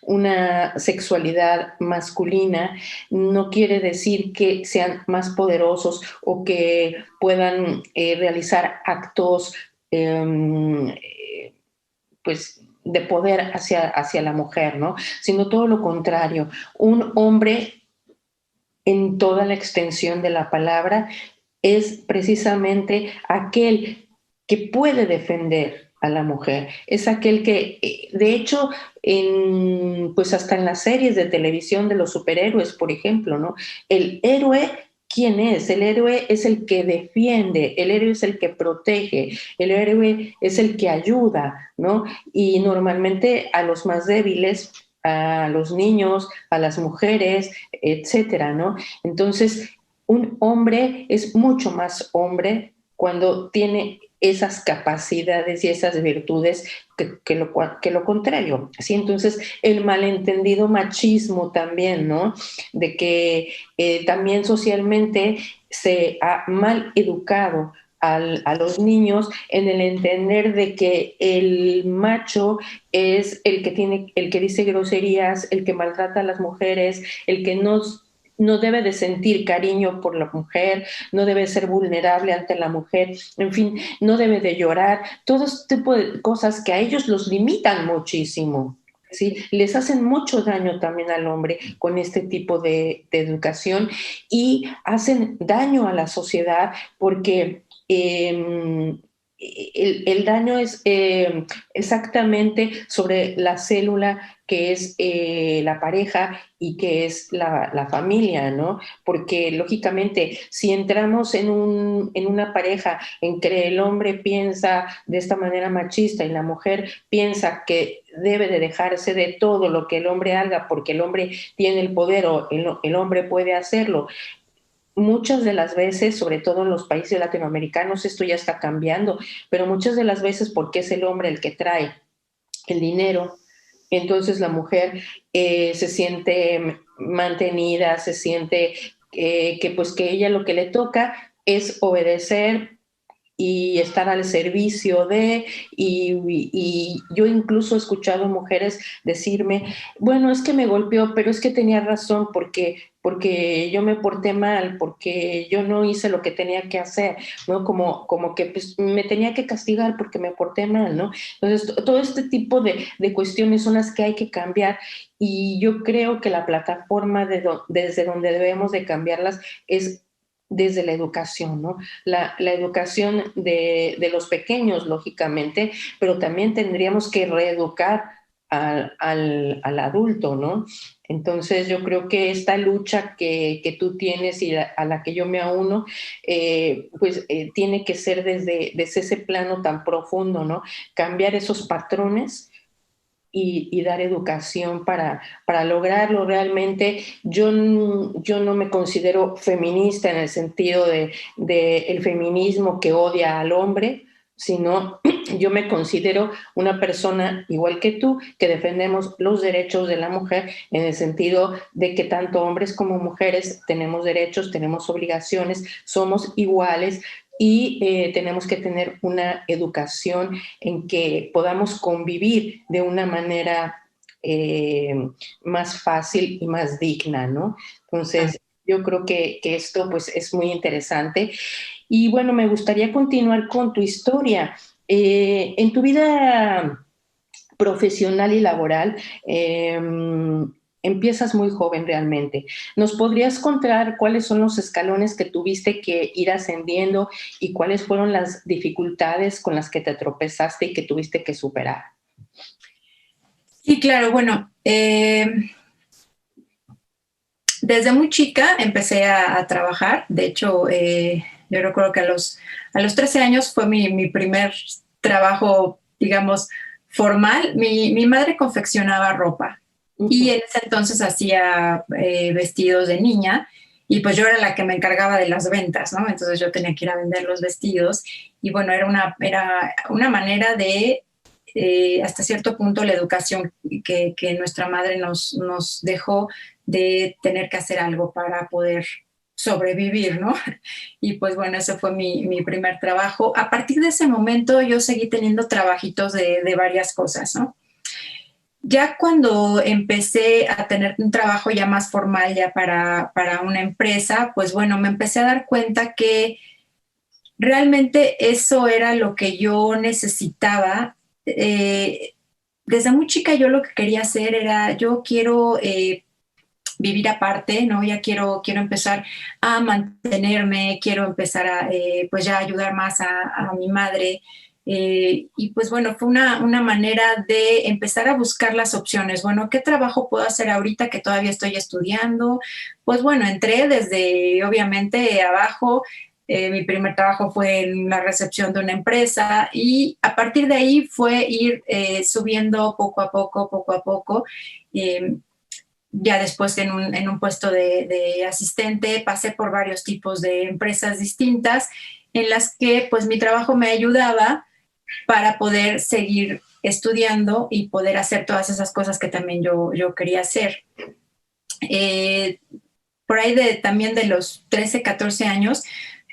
una sexualidad masculina no quiere decir que sean más poderosos o que puedan realizar actos pues de poder hacia la mujer, ¿no? Sino todo lo contrario. Un hombre en toda la extensión de la palabra es precisamente aquel que puede defender a la mujer, es aquel que, de hecho, pues hasta en las series de televisión de los superhéroes, por ejemplo, ¿no? El héroe, ¿quién es? El héroe es el que defiende, el héroe es el que protege, el héroe es el que ayuda, ¿no? Y normalmente a los más débiles, a los niños, a las mujeres, etcétera, ¿no? Entonces, un hombre es mucho más hombre cuando tiene esas capacidades y esas virtudes que lo contrario. ¿Sí? Entonces, el malentendido machismo también, ¿no? De que también socialmente se ha mal educado a los niños en el entender de que el macho es el que tiene, el que dice groserías, el que maltrata a las mujeres, el que no debe de sentir cariño por la mujer, no debe ser vulnerable ante la mujer, en fin, no debe de llorar, todo este tipo de cosas que a ellos los limitan muchísimo. ¿Sí? Les hacen mucho daño también al hombre con este tipo de educación y hacen daño a la sociedad porque el daño es exactamente sobre la célula que es la pareja y que es la familia, ¿no? Porque lógicamente, si entramos en una pareja en que el hombre piensa de esta manera machista y la mujer piensa que debe de dejarse de todo lo que el hombre haga porque el hombre tiene el poder o el hombre puede hacerlo, muchas de las veces, sobre todo en los países latinoamericanos, esto ya está cambiando, pero muchas de las veces porque es el hombre el que trae el dinero, entonces la mujer se siente mantenida, se siente que pues que ella lo que le toca es obedecer y estar al servicio y yo incluso he escuchado mujeres decirme, bueno, es que me golpeó, pero es que tenía razón porque yo me porté mal, porque yo no hice lo que tenía que hacer, ¿no? Como que pues, me tenía que castigar porque me porté mal, ¿no? Entonces, todo este tipo de cuestiones son las que hay que cambiar y yo creo que la plataforma desde donde debemos de cambiarlas es desde la educación, ¿no? La educación de los pequeños, lógicamente, pero también tendríamos que reeducar al adulto, ¿no? Entonces yo creo que esta lucha que tú tienes y a la que yo me auno, pues tiene que ser desde ese plano tan profundo, ¿no? Cambiar esos patrones y dar educación para lograrlo realmente. Yo no me considero feminista en el sentido de el feminismo que odia al hombre, sino yo me considero una persona igual que tú, que defendemos los derechos de la mujer en el sentido de que tanto hombres como mujeres tenemos derechos, tenemos obligaciones, somos iguales y tenemos que tener una educación en que podamos convivir de una manera eh, más fácil y más digna, ¿no? Entonces, yo creo que esto pues es muy interesante. Y bueno, me gustaría continuar con tu historia. En tu vida profesional y laboral, empiezas muy joven realmente. ¿Nos podrías contar cuáles son los escalones que tuviste que ir ascendiendo y cuáles fueron las dificultades con las que te tropezaste y que tuviste que superar? Sí, claro, bueno, desde muy chica empecé a trabajar. De hecho, yo recuerdo que a los 13 años fue mi primer trabajo, digamos, formal. Mi madre confeccionaba ropa y Ujú. en ese entonces hacía vestidos de niña y pues yo era la que me encargaba de las ventas, ¿no? Entonces yo tenía que ir a vender los vestidos y bueno, era una manera de, hasta cierto punto, la educación que nuestra madre nos dejó de tener que hacer algo para poder sobrevivir, ¿no? Y pues bueno, ese fue mi primer trabajo. A partir de ese momento yo seguí teniendo trabajitos de varias cosas, ¿no? Ya cuando empecé a tener un trabajo ya más formal, ya para una empresa, pues bueno, me empecé a dar cuenta que realmente eso era lo que yo necesitaba. Desde muy chica yo lo que quería hacer era, yo quiero vivir aparte, ¿no? Ya quiero empezar a mantenerme, quiero empezar a, pues ya ayudar más a mi madre. Y pues bueno, fue una manera de empezar a buscar las opciones. Bueno, ¿qué trabajo puedo hacer ahorita que todavía estoy estudiando? Pues bueno, entré desde, obviamente, abajo. Mi primer trabajo fue en la recepción de una empresa y a partir de ahí fue ir subiendo poco a poco, poco a poco. Eh, ya después en un puesto de asistente pasé por varios tipos de empresas distintas en las que pues mi trabajo me ayudaba para poder seguir estudiando y poder hacer todas esas cosas que también yo quería hacer. Eh, por ahí también de los 13, 14 años,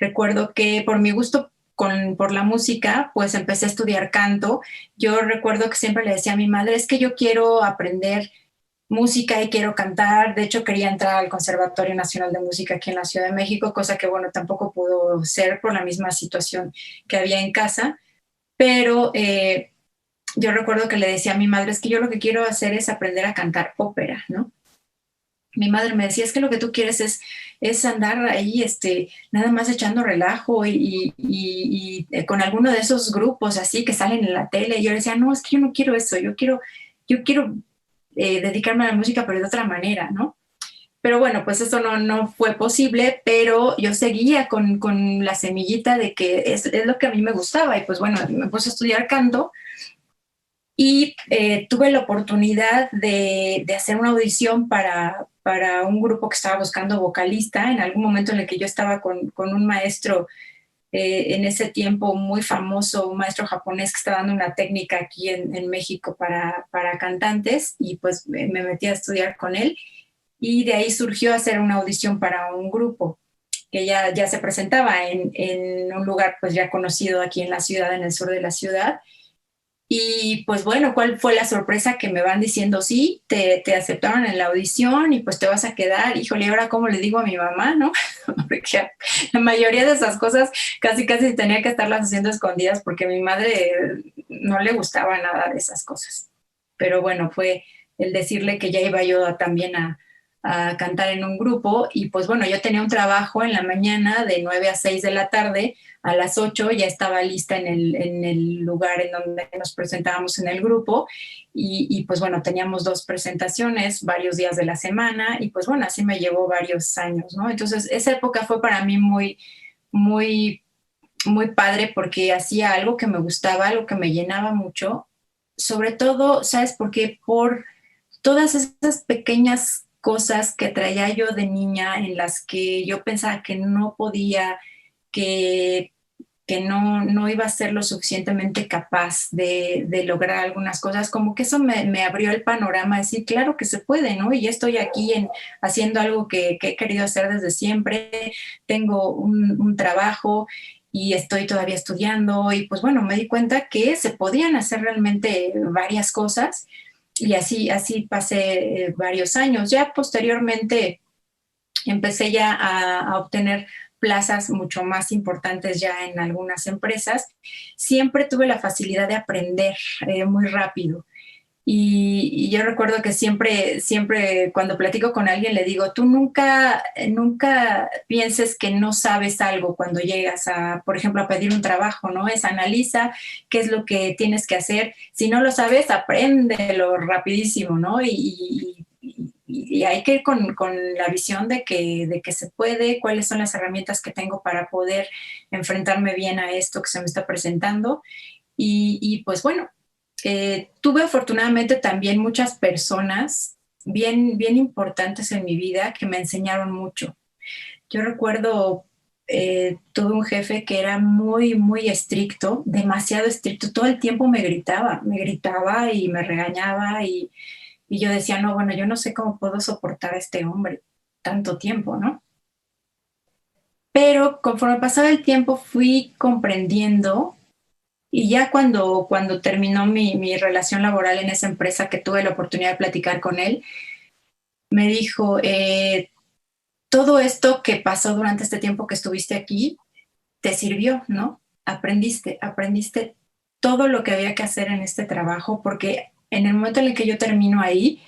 recuerdo que por mi gusto por la música, pues empecé a estudiar canto. Yo recuerdo que siempre le decía a mi madre, es que yo quiero aprender música y quiero cantar. De hecho, quería entrar al Conservatorio Nacional de Música aquí en la Ciudad de México, cosa que, bueno, tampoco pudo ser por la misma situación que había en casa. Pero yo recuerdo que le decía a mi madre, es que yo lo que quiero hacer es aprender a cantar ópera, ¿no? Mi madre me decía, es que lo que tú quieres es andar ahí, nada más echando relajo y con alguno de esos grupos así que salen en la tele. Y yo le decía, no, es que yo no quiero eso, yo quiero dedicarme a la música, pero de otra manera, ¿no? Pero bueno, pues eso no fue posible, pero yo seguía con la semillita de que es lo que a mí me gustaba y pues bueno, me puse a estudiar canto y tuve la oportunidad de hacer una audición para un grupo que estaba buscando vocalista en algún momento en el que yo estaba con un maestro en ese tiempo muy famoso, un maestro japonés que estaba dando una técnica aquí en México para cantantes y pues me metí a estudiar con él y de ahí surgió hacer una audición para un grupo que ya se presentaba en un lugar pues ya conocido aquí en la ciudad, en el sur de la ciudad. Y pues bueno, ¿cuál fue la sorpresa? Que me van diciendo, sí, te aceptaron en la audición y pues te vas a quedar. Híjole, ¿ahora cómo le digo a mi mamá, no? Porque la mayoría de esas cosas casi tenía que estarlas haciendo escondidas porque a mi madre no le gustaba nada de esas cosas. Pero bueno, fue el decirle que ya iba yo también a cantar en un grupo y pues bueno, yo tenía un trabajo en la mañana de 9 a 6 de la tarde, a las 8 ya estaba lista en el lugar en donde nos presentábamos en el grupo y pues bueno, teníamos 2 presentaciones varios días de la semana y pues bueno, así me llevó varios años, ¿no? Entonces esa época fue para mí muy, muy padre porque hacía algo que me gustaba, algo que me llenaba mucho, sobre todo, ¿sabes por qué? Por todas esas pequeñas cosas que traía yo de niña en las que yo pensaba que no podía, que, que no iba a ser lo suficientemente capaz de lograr algunas cosas, como que eso me abrió el panorama, de decir, claro que se puede, ¿no? Y ya estoy aquí haciendo algo que he querido hacer desde siempre, tengo un trabajo y estoy todavía estudiando y pues bueno, me di cuenta que se podían hacer realmente varias cosas y así pasé varios años. Ya posteriormente empecé ya a obtener plazas mucho más importantes ya en algunas empresas. Siempre tuve la facilidad de aprender muy rápido. Y yo recuerdo que siempre cuando platico con alguien le digo, tú nunca pienses que no sabes algo cuando llegas a, por ejemplo, a pedir un trabajo, ¿no? Es analiza qué es lo que tienes que hacer. Si no lo sabes, apréndelo rapidísimo, ¿no? Y hay que ir con la visión de que se puede, cuáles son las herramientas que tengo para poder enfrentarme bien a esto que se me está presentando. Y pues bueno, tuve afortunadamente también muchas personas bien importantes en mi vida que me enseñaron mucho. Yo recuerdo, tuve un jefe que era muy estricto, demasiado estricto, todo el tiempo me gritaba y me regañaba y yo decía, no, bueno, yo no sé cómo puedo soportar a este hombre tanto tiempo, ¿no? Pero conforme pasaba el tiempo fui comprendiendo y ya cuando terminó mi relación laboral en esa empresa que tuve la oportunidad de platicar con él, me dijo, todo esto que pasó durante este tiempo que estuviste aquí, te sirvió, ¿no? Aprendiste todo lo que había que hacer en este trabajo, porque en el momento en el que yo termino ahí,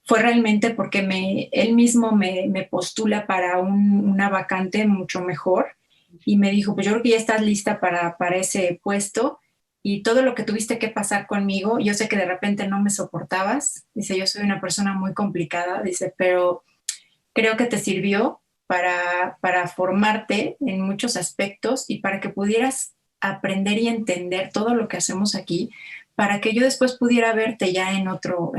fue realmente porque él mismo me postula para una vacante mucho mejor y me dijo, pues yo creo que ya estás lista para ese puesto y todo lo que tuviste que pasar conmigo, yo sé que de repente no me soportabas, dice, yo soy una persona muy complicada, dice, pero creo que te sirvió para formarte en muchos aspectos y para que pudieras aprender y entender todo lo que hacemos aquí, para que yo después pudiera verte ya en otro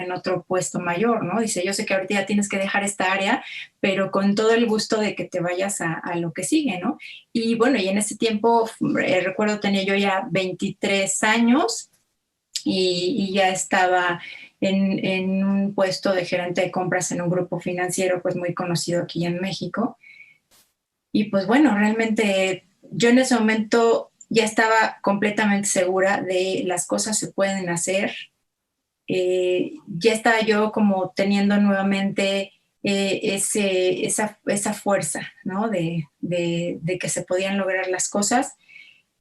puesto mayor, ¿no? Dice, yo sé que ahorita ya tienes que dejar esta área, pero con todo el gusto de que te vayas a lo que sigue, ¿no? Y bueno, y en ese tiempo, recuerdo tenía yo ya 23 años y ya estaba en un puesto de gerente de compras en un grupo financiero pues muy conocido aquí en México. Y pues bueno, realmente yo en ese momento ya estaba completamente segura de las cosas se pueden hacer. Ya estaba yo como teniendo nuevamente esa fuerza, ¿no? De que se podían lograr las cosas.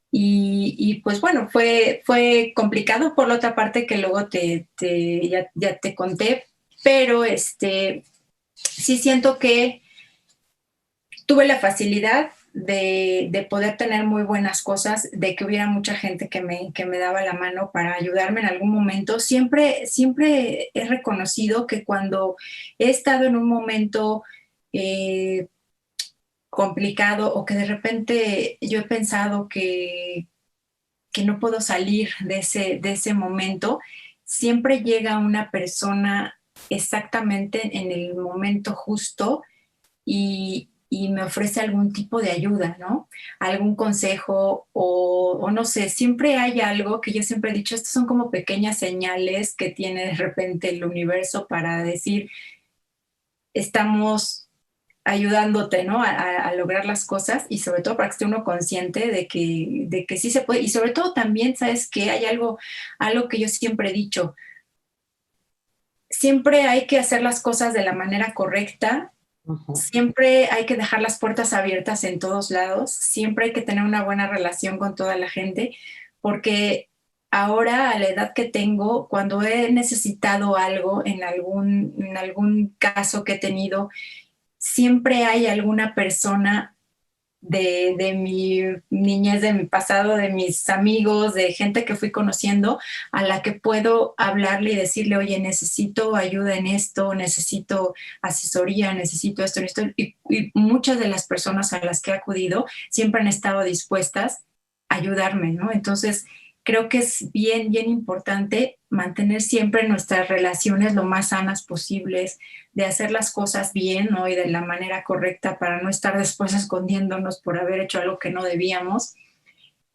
Y pues bueno, fue complicado por la otra parte que luego ya te conté, pero sí siento que tuve la facilidad de poder tener muy buenas cosas, de que hubiera mucha gente que me daba la mano para ayudarme en algún momento. Siempre he reconocido que cuando he estado en un momento eh, complicado o que de repente yo he pensado que no puedo salir de ese momento, siempre llega una persona exactamente en el momento justo y me ofrece algún tipo de ayuda, ¿no? Algún consejo o no sé, siempre hay algo que yo siempre he dicho, estas son como pequeñas señales que tiene de repente el universo para decir, estamos ayudándote, ¿no? A lograr las cosas y sobre todo para que esté uno consciente de que sí se puede. Y sobre todo también, ¿sabes qué? Hay algo que yo siempre he dicho, siempre hay que hacer las cosas de la manera correcta, Ujú. siempre hay que dejar las puertas abiertas en todos lados, siempre hay que tener una buena relación con toda la gente, porque ahora a la edad que tengo, cuando he necesitado algo en algún caso que he tenido, siempre hay alguna persona de mi niñez, de mi pasado, de mis amigos, de gente que fui conociendo, a la que puedo hablarle y decirle, oye, necesito ayuda en esto, necesito asesoría, necesito esto, esto. Y muchas de las personas a las que he acudido siempre han estado dispuestas a ayudarme, ¿no? Entonces, creo que es bien, bien importante mantener siempre nuestras relaciones lo más sanas posibles, de hacer las cosas bien, ¿no? Y de la manera correcta para no estar después escondiéndonos por haber hecho algo que no debíamos.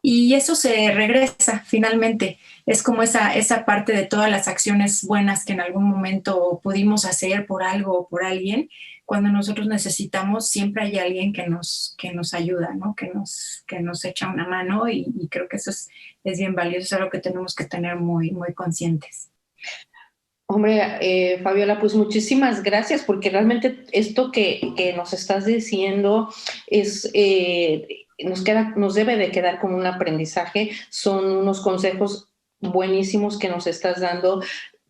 Y eso se regresa finalmente. Es como esa parte de todas las acciones buenas que en algún momento pudimos hacer por algo o por alguien. Cuando nosotros necesitamos, siempre hay alguien que nos ayuda, ¿no? Que nos echa una mano y creo que eso es bien valioso, es algo que tenemos que tener muy, muy conscientes. Hombre, Fabiola, pues muchísimas gracias, porque realmente esto que nos estás diciendo es, nos debe de quedar como un aprendizaje, son unos consejos buenísimos que nos estás dando,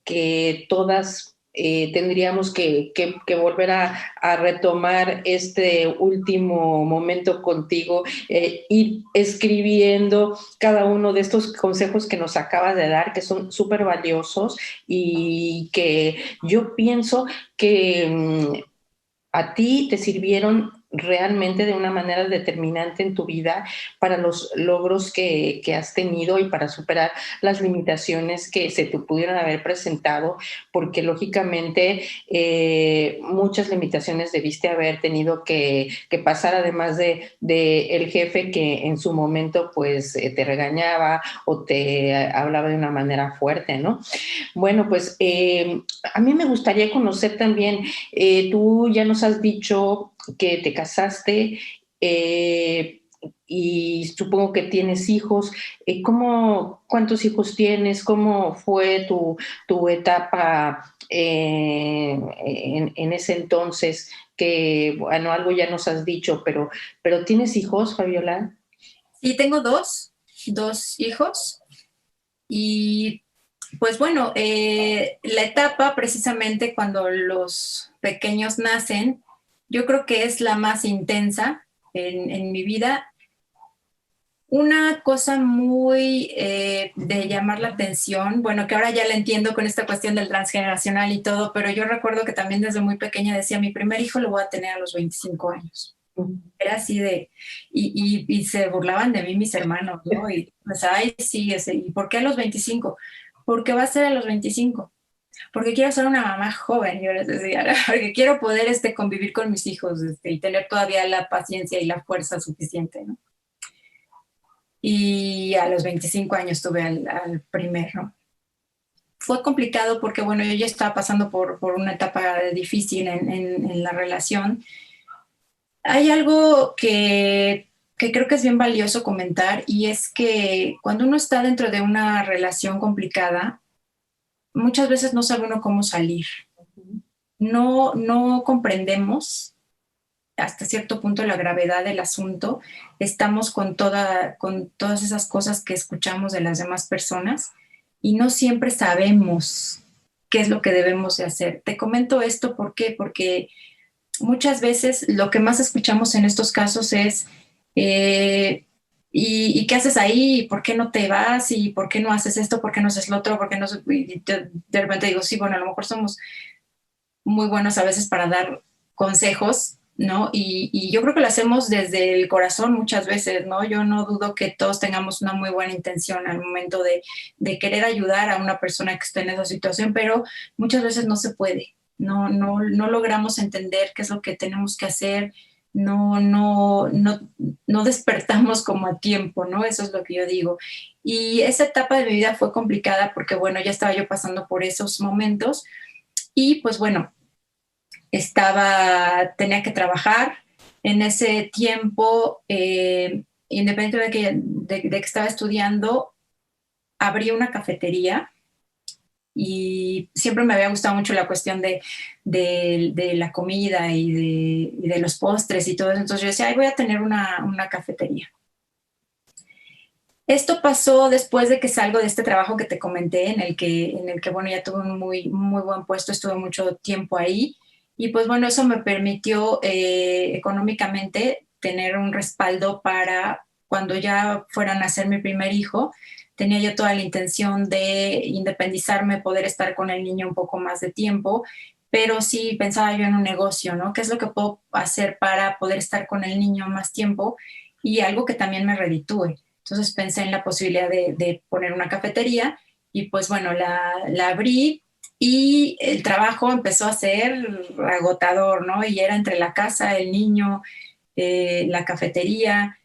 que todas tendríamos que volver a retomar este último momento contigo, ir escribiendo cada uno de estos consejos que nos acabas de dar, que son súper valiosos y que yo pienso que a ti te sirvieron realmente de una manera determinante en tu vida para los logros que has tenido y para superar las limitaciones que se te pudieron haber presentado, porque lógicamente muchas limitaciones debiste haber tenido que pasar, además de el jefe que en su momento pues te regañaba o te hablaba de una manera fuerte, ¿no? Bueno, pues a mí me gustaría conocer también, tú ya nos has dicho que te casaste y supongo que tienes hijos. ¿Cuántos hijos tienes? ¿Cómo fue tu etapa en ese entonces? Que, bueno, algo ya nos has dicho, pero ¿tienes hijos, Fabiola? Sí, tengo dos hijos y pues bueno, la etapa precisamente cuando los pequeños nacen, yo creo que es la más intensa en mi vida. Una cosa muy de llamar la atención, bueno, que ahora ya la entiendo con esta cuestión del transgeneracional y todo, pero yo recuerdo que también desde muy pequeña decía, mi primer hijo lo voy a tener a los 25 años. Era así de, y se burlaban de mí mis hermanos, ¿no? Y pues, ay, sí, ¿y por qué a los 25? Porque va a ser a los 25. Porque quiero ser una mamá joven, yo les decía, ¿no? Porque quiero poder convivir con mis hijos y tener todavía la paciencia y la fuerza suficiente, ¿no? Y a los 25 años tuve al primero. Fue complicado porque, bueno, yo ya estaba pasando por una etapa difícil en la relación. Hay algo que creo que es bien valioso comentar y es que cuando uno está dentro de una relación complicada, muchas veces no sabe uno cómo salir. No comprendemos hasta cierto punto la gravedad del asunto. Estamos con todas esas cosas que escuchamos de las demás personas y no siempre sabemos qué es lo que debemos de hacer. Te comento esto ¿por qué? Porque muchas veces lo que más escuchamos en estos casos es ¿y qué haces ahí? ¿Por qué no te vas? ¿Y por qué no haces esto? ¿Por qué no haces lo otro? ¿Por qué no? Y de repente digo, sí, bueno, a lo mejor somos muy buenos a veces para dar consejos, ¿no? Y yo creo que lo hacemos desde el corazón muchas veces, ¿no? Yo no dudo que todos tengamos una muy buena intención al momento de querer ayudar a una persona que esté en esa situación, pero muchas veces no se puede, no logramos entender qué es lo que tenemos que hacer, no despertamos como a tiempo, ¿no? Eso es lo que yo digo. Y esa etapa de mi vida fue complicada porque, bueno, ya estaba yo pasando por esos momentos y pues bueno, tenía que trabajar. En ese tiempo, independientemente de que estaba estudiando, abrí una cafetería y siempre me había gustado mucho la cuestión de la comida y de los postres y todo eso. Entonces yo decía, ay, voy a tener una cafetería. Esto pasó después de que salgo de este trabajo que te comenté, en el que bueno, ya tuve un muy, muy buen puesto, estuve mucho tiempo ahí y pues bueno, eso me permitió económicamente tener un respaldo para cuando ya fueran a nacer mi primer hijo. Tenía yo toda la intención de independizarme, poder estar con el niño un poco más de tiempo, pero sí pensaba yo en un negocio, ¿no? ¿Qué es lo que puedo hacer para poder estar con el niño más tiempo? Y algo que también me reditúe. Entonces pensé en la posibilidad de poner una cafetería y pues bueno, la abrí y el trabajo empezó a ser agotador, ¿no? Y era entre la casa, el niño, la cafetería.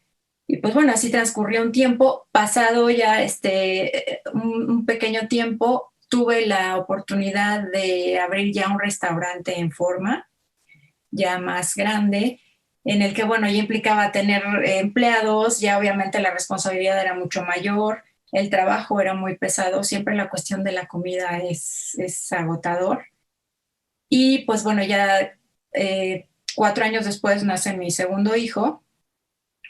Y pues bueno, así transcurrió un tiempo. Pasado ya un pequeño tiempo, tuve la oportunidad de abrir ya un restaurante en forma ya más grande, en el que, bueno, ya implicaba tener empleados, ya obviamente la responsabilidad era mucho mayor, el trabajo era muy pesado, siempre la cuestión de la comida es agotador. Y pues bueno, ya 4 años después nace mi segundo hijo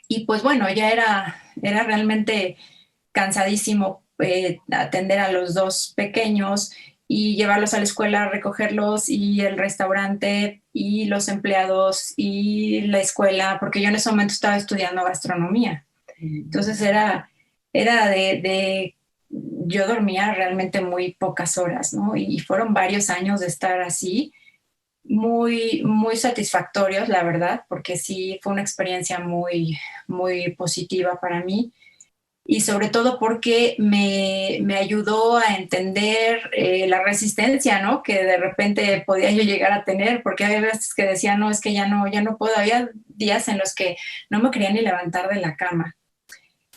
y pues bueno, ya era realmente cansadísimo atender a los dos pequeños y llevarlos a la escuela, recogerlos y el restaurante y los empleados y la escuela, porque yo en ese momento estaba estudiando gastronomía. Entonces era yo dormía realmente muy pocas horas, ¿no? Y fueron varios años de estar así, muy, muy satisfactorios, la verdad, porque sí fue una experiencia muy, muy positiva para mí y sobre todo porque me ayudó a entender la resistencia, ¿no? Que de repente podía yo llegar a tener, porque hay veces que decía, no, es que ya no puedo. Había días en los que no me quería ni levantar de la cama.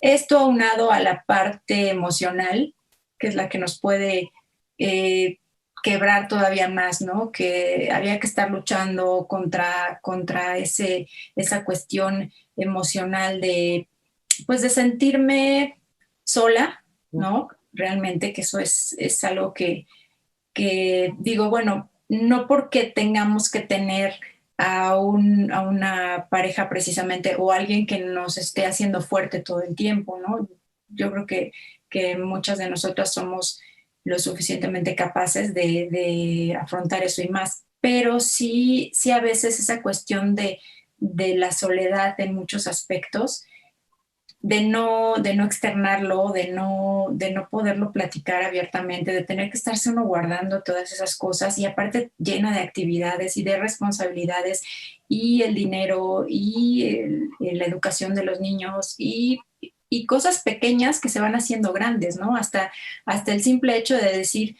Esto aunado a la parte emocional, que es la que nos puede eh, quebrar todavía más, ¿no? Que había que estar luchando contra esa cuestión emocional pues de sentirme sola, ¿no? Realmente que eso es algo que digo, bueno, no porque tengamos que tener a una pareja precisamente o alguien que nos esté haciendo fuerte todo el tiempo, ¿no? Yo creo que muchas de nosotras somos lo suficientemente capaces de afrontar eso y más, pero sí a veces esa cuestión de la soledad en muchos aspectos de no externarlo, de no poderlo platicar abiertamente, de tener que estarse uno guardando todas esas cosas y aparte llena de actividades y de responsabilidades y el dinero y la educación de los niños y cosas pequeñas que se van haciendo grandes, ¿no? Hasta el simple hecho de decir,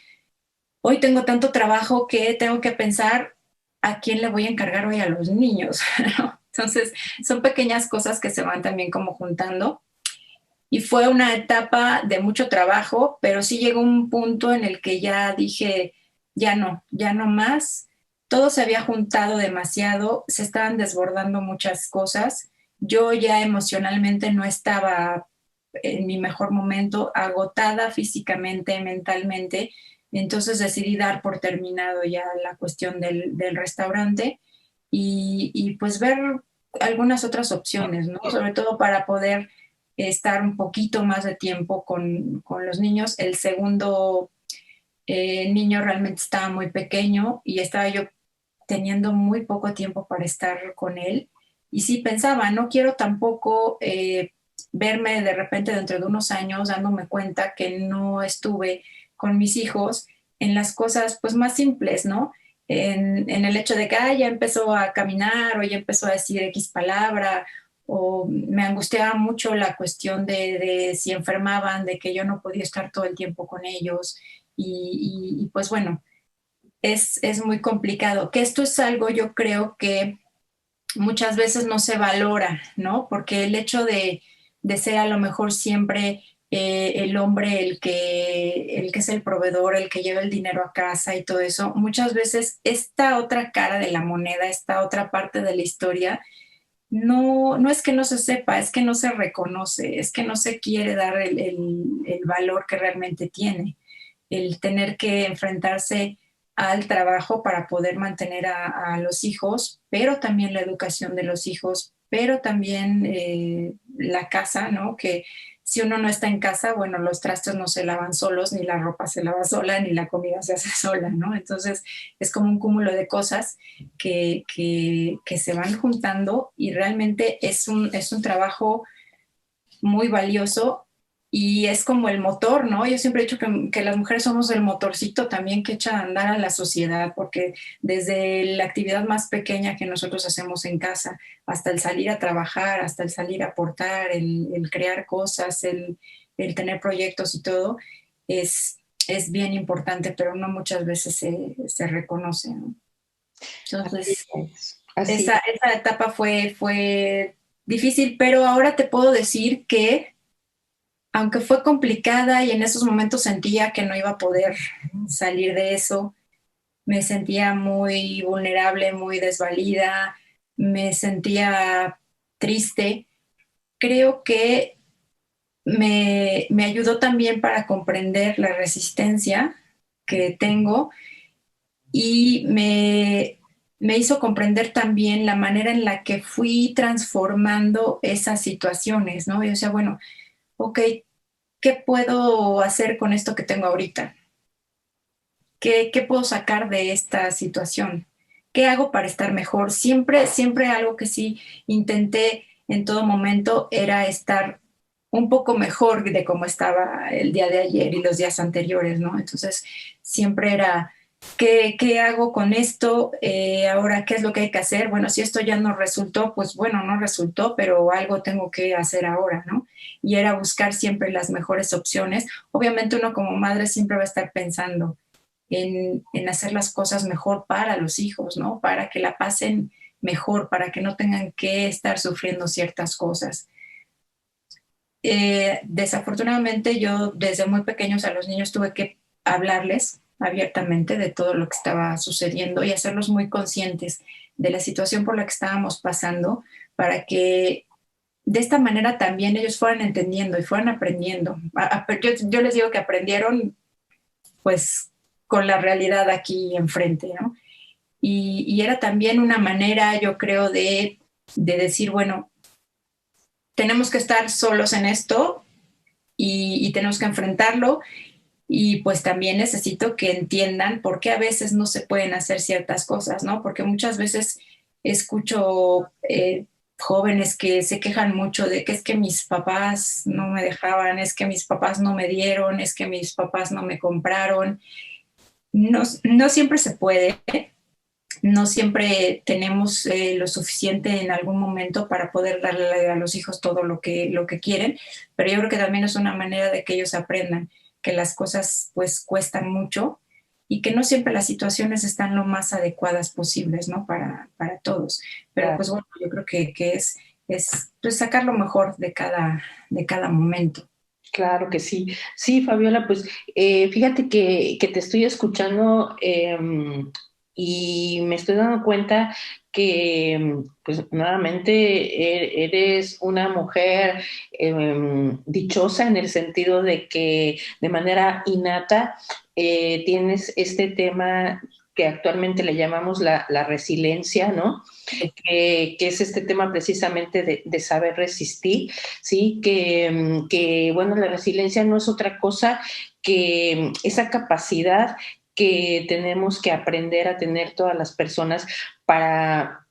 hoy tengo tanto trabajo que tengo que pensar a quién le voy a encargar hoy a los niños, ¿no? Entonces, son pequeñas cosas que se van también como juntando y fue una etapa de mucho trabajo, pero sí llegó un punto en el que ya dije, ya no más. Todo se había juntado demasiado, se estaban desbordando muchas cosas. Yo ya emocionalmente no estaba en mi mejor momento, agotada físicamente, mentalmente. Entonces decidí dar por terminado ya la cuestión del restaurante y pues ver algunas otras opciones, ¿no? Sobre todo para poder estar un poquito más de tiempo con los niños. El segundo niño realmente estaba muy pequeño y estaba yo teniendo muy poco tiempo para estar con él. Y sí pensaba, no quiero tampoco verme de repente dentro de unos años dándome cuenta que no estuve con mis hijos en las cosas pues más simples, ¿no? En el hecho de que ya empezó a caminar o ya empezó a decir X palabra o me angustiaba mucho la cuestión de si enfermaban, de que yo no podía estar todo el tiempo con ellos y pues bueno, es muy complicado. Que esto es algo yo creo que muchas veces no se valora, ¿no? Porque el hecho de ser a lo mejor siempre el hombre el que es el proveedor, el que lleva el dinero a casa y todo eso, muchas veces esta otra cara de la moneda, esta otra parte de la historia, no es que no se sepa, es que no se reconoce, es que no se quiere dar el valor que realmente tiene, el tener que enfrentarse al trabajo para poder mantener a los hijos, pero también la educación de los hijos, pero también la casa, ¿no? Que si uno no está en casa, bueno, los trastes no se lavan solos, ni la ropa se lava sola, ni la comida se hace sola, ¿no? Entonces es como un cúmulo de cosas que se van juntando y realmente es un trabajo muy valioso y es como el motor, ¿no? Yo siempre he dicho que las mujeres somos el motorcito también que echa a andar a la sociedad, porque desde la actividad más pequeña que nosotros hacemos en casa, hasta el salir a trabajar, hasta el salir a aportar, el crear cosas, el tener proyectos y todo, es bien importante, pero no muchas veces se reconoce, ¿no? Así Entonces, es. Así esa etapa fue difícil, pero ahora te puedo decir que aunque fue complicada y en esos momentos sentía que no iba a poder salir de eso, me sentía muy vulnerable, muy desvalida, me sentía triste. Creo que me ayudó también para comprender la resistencia que tengo y me hizo comprender también la manera en la que fui transformando esas situaciones, ¿no? Y o sea, bueno, ok, ¿qué puedo hacer con esto que tengo ahorita? ¿Qué puedo sacar de esta situación? ¿Qué hago para estar mejor? Siempre algo que sí intenté en todo momento era estar un poco mejor de cómo estaba el día de ayer y los días anteriores, ¿no? Entonces, siempre era, ¿qué hago con esto? Ahora, ¿qué es lo que hay que hacer? Bueno, si esto ya no resultó, pues bueno, no resultó, pero algo tengo que hacer ahora, ¿no? Y era buscar siempre las mejores opciones. Obviamente uno como madre siempre va a estar pensando en hacer las cosas mejor para los hijos, ¿no? Para que la pasen mejor, para que no tengan que estar sufriendo ciertas cosas. Desafortunadamente yo desde muy pequeños a los niños tuve que hablarles abiertamente de todo lo que estaba sucediendo y hacerlos muy conscientes de la situación por la que estábamos pasando para que de esta manera también ellos fueran entendiendo y fueran aprendiendo. Yo les digo que aprendieron pues con la realidad aquí enfrente, ¿no? Y era también una manera, yo creo, de decir, bueno, tenemos que estar solos en esto y tenemos que enfrentarlo y pues también necesito que entiendan por qué a veces no se pueden hacer ciertas cosas, ¿no? Porque muchas veces escucho jóvenes que se quejan mucho de que es que mis papás no me dejaban, es que mis papás no me dieron, es que mis papás no me compraron. No siempre se puede, no siempre tenemos lo suficiente en algún momento para poder darle a los hijos todo lo que quieren, pero yo creo que también es una manera de que ellos aprendan que las cosas pues cuestan mucho y que no siempre las situaciones están lo más adecuadas posibles, ¿no? Para todos. Pero es. pues bueno, yo creo que es pues, sacar lo mejor de cada momento. Claro que sí. Sí, Fabiola, pues fíjate que te estoy escuchando y me estoy dando cuenta que, pues nuevamente, eres una mujer dichosa en el sentido de que de manera innata tienes este tema que actualmente le llamamos la resiliencia, ¿no? Que es este tema precisamente de saber resistir, ¿sí? Bueno, la resiliencia no es otra cosa que esa capacidad que tenemos que aprender a tener todas las personas para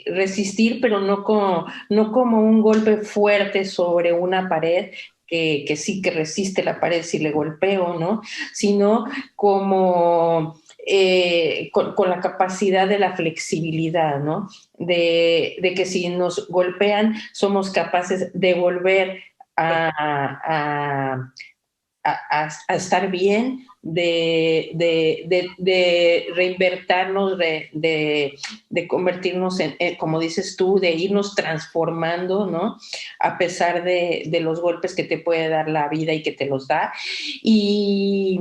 resistir, pero no como un golpe fuerte sobre una pared, que sí que resiste la pared si le golpeo, ¿no? Sino como con la capacidad de la flexibilidad, ¿no? De que si nos golpean somos capaces de volver a, a estar bien, de reinvertirnos, de convertirnos como dices tú, de irnos transformando, ¿no? A pesar de los golpes que te puede dar la vida y que te los da. Y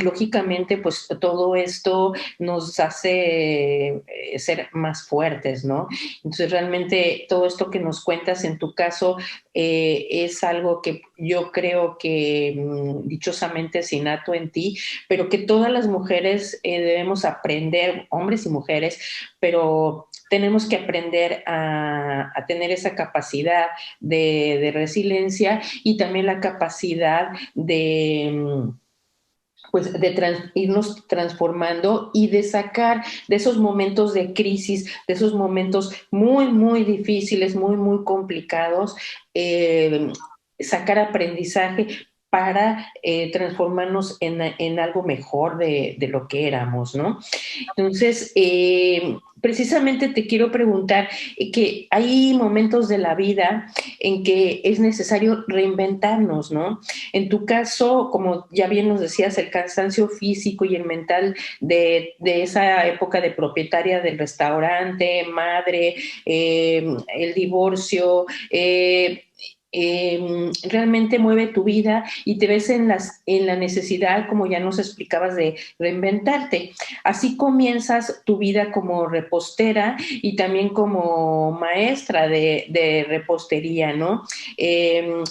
lógicamente, pues todo esto nos hace ser más fuertes, ¿no? Entonces, realmente todo esto que nos cuentas en tu caso es algo que yo creo que dichosamente es innato en ti, pero que todas las mujeres debemos aprender, hombres y mujeres, pero tenemos que aprender a tener esa capacidad de resiliencia y también la capacidad de pues irnos transformando y de sacar de esos momentos de crisis, de esos momentos muy, muy difíciles, muy, muy complicados, sacar aprendizaje para transformarnos en algo mejor de lo que éramos, ¿no? Entonces, precisamente te quiero preguntar que hay momentos de la vida en que es necesario reinventarnos, ¿no? En tu caso, como ya bien nos decías, el cansancio físico y el mental de esa época de propietaria del restaurante, madre, el divorcio, realmente mueve tu vida y te ves en la necesidad, como ya nos explicabas, de reinventarte. Así comienzas tu vida como repostera y también como maestra de repostería, ¿no? Eh,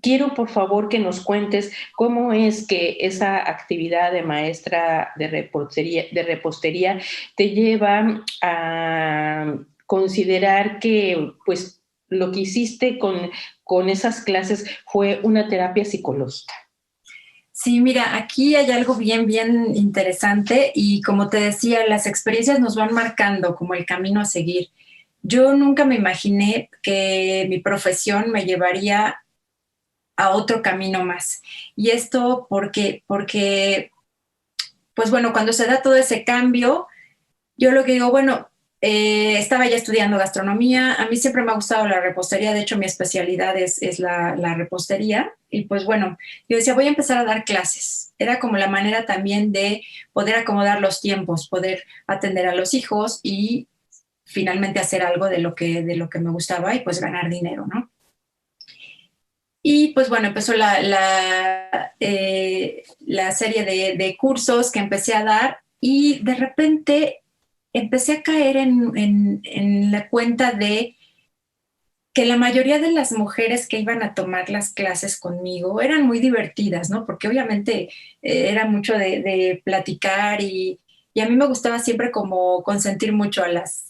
Quiero, por favor, que nos cuentes cómo es que esa actividad de maestra de repostería te lleva a considerar que, pues, lo que hiciste con esas clases fue una terapia psicológica. Sí, mira, aquí hay algo bien, bien interesante y como te decía, las experiencias nos van marcando como el camino a seguir. Yo nunca me imaginé que mi profesión me llevaría a otro camino más. Y esto porque, pues bueno, cuando se da todo ese cambio, yo lo que digo, bueno, estaba ya estudiando gastronomía, a mí siempre me ha gustado la repostería, de hecho mi especialidad es la repostería, y pues bueno, yo decía, voy a empezar a dar clases. Era como la manera también de poder acomodar los tiempos, poder atender a los hijos y finalmente hacer algo de lo que me gustaba y pues ganar dinero, ¿no? Y pues bueno, empezó la serie de cursos que empecé a dar y de repente empecé a caer en la cuenta de que la mayoría de las mujeres que iban a tomar las clases conmigo eran muy divertidas, ¿no? Porque obviamente era mucho de platicar y a mí me gustaba siempre como consentir mucho a las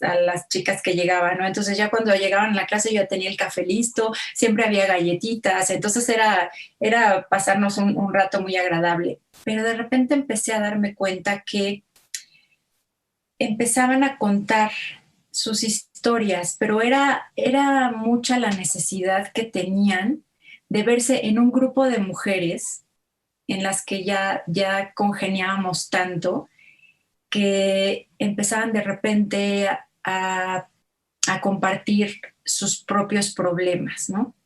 chicas que llegaban, ¿no? Entonces ya cuando llegaban a la clase yo ya tenía el café listo, siempre había galletitas, entonces era pasarnos un rato muy agradable. Pero de repente empecé a darme cuenta que empezaban a contar sus historias, pero era mucha la necesidad que tenían de verse en un grupo de mujeres en las que ya congeniábamos tanto que empezaban de repente a compartir sus propios problemas, ¿no?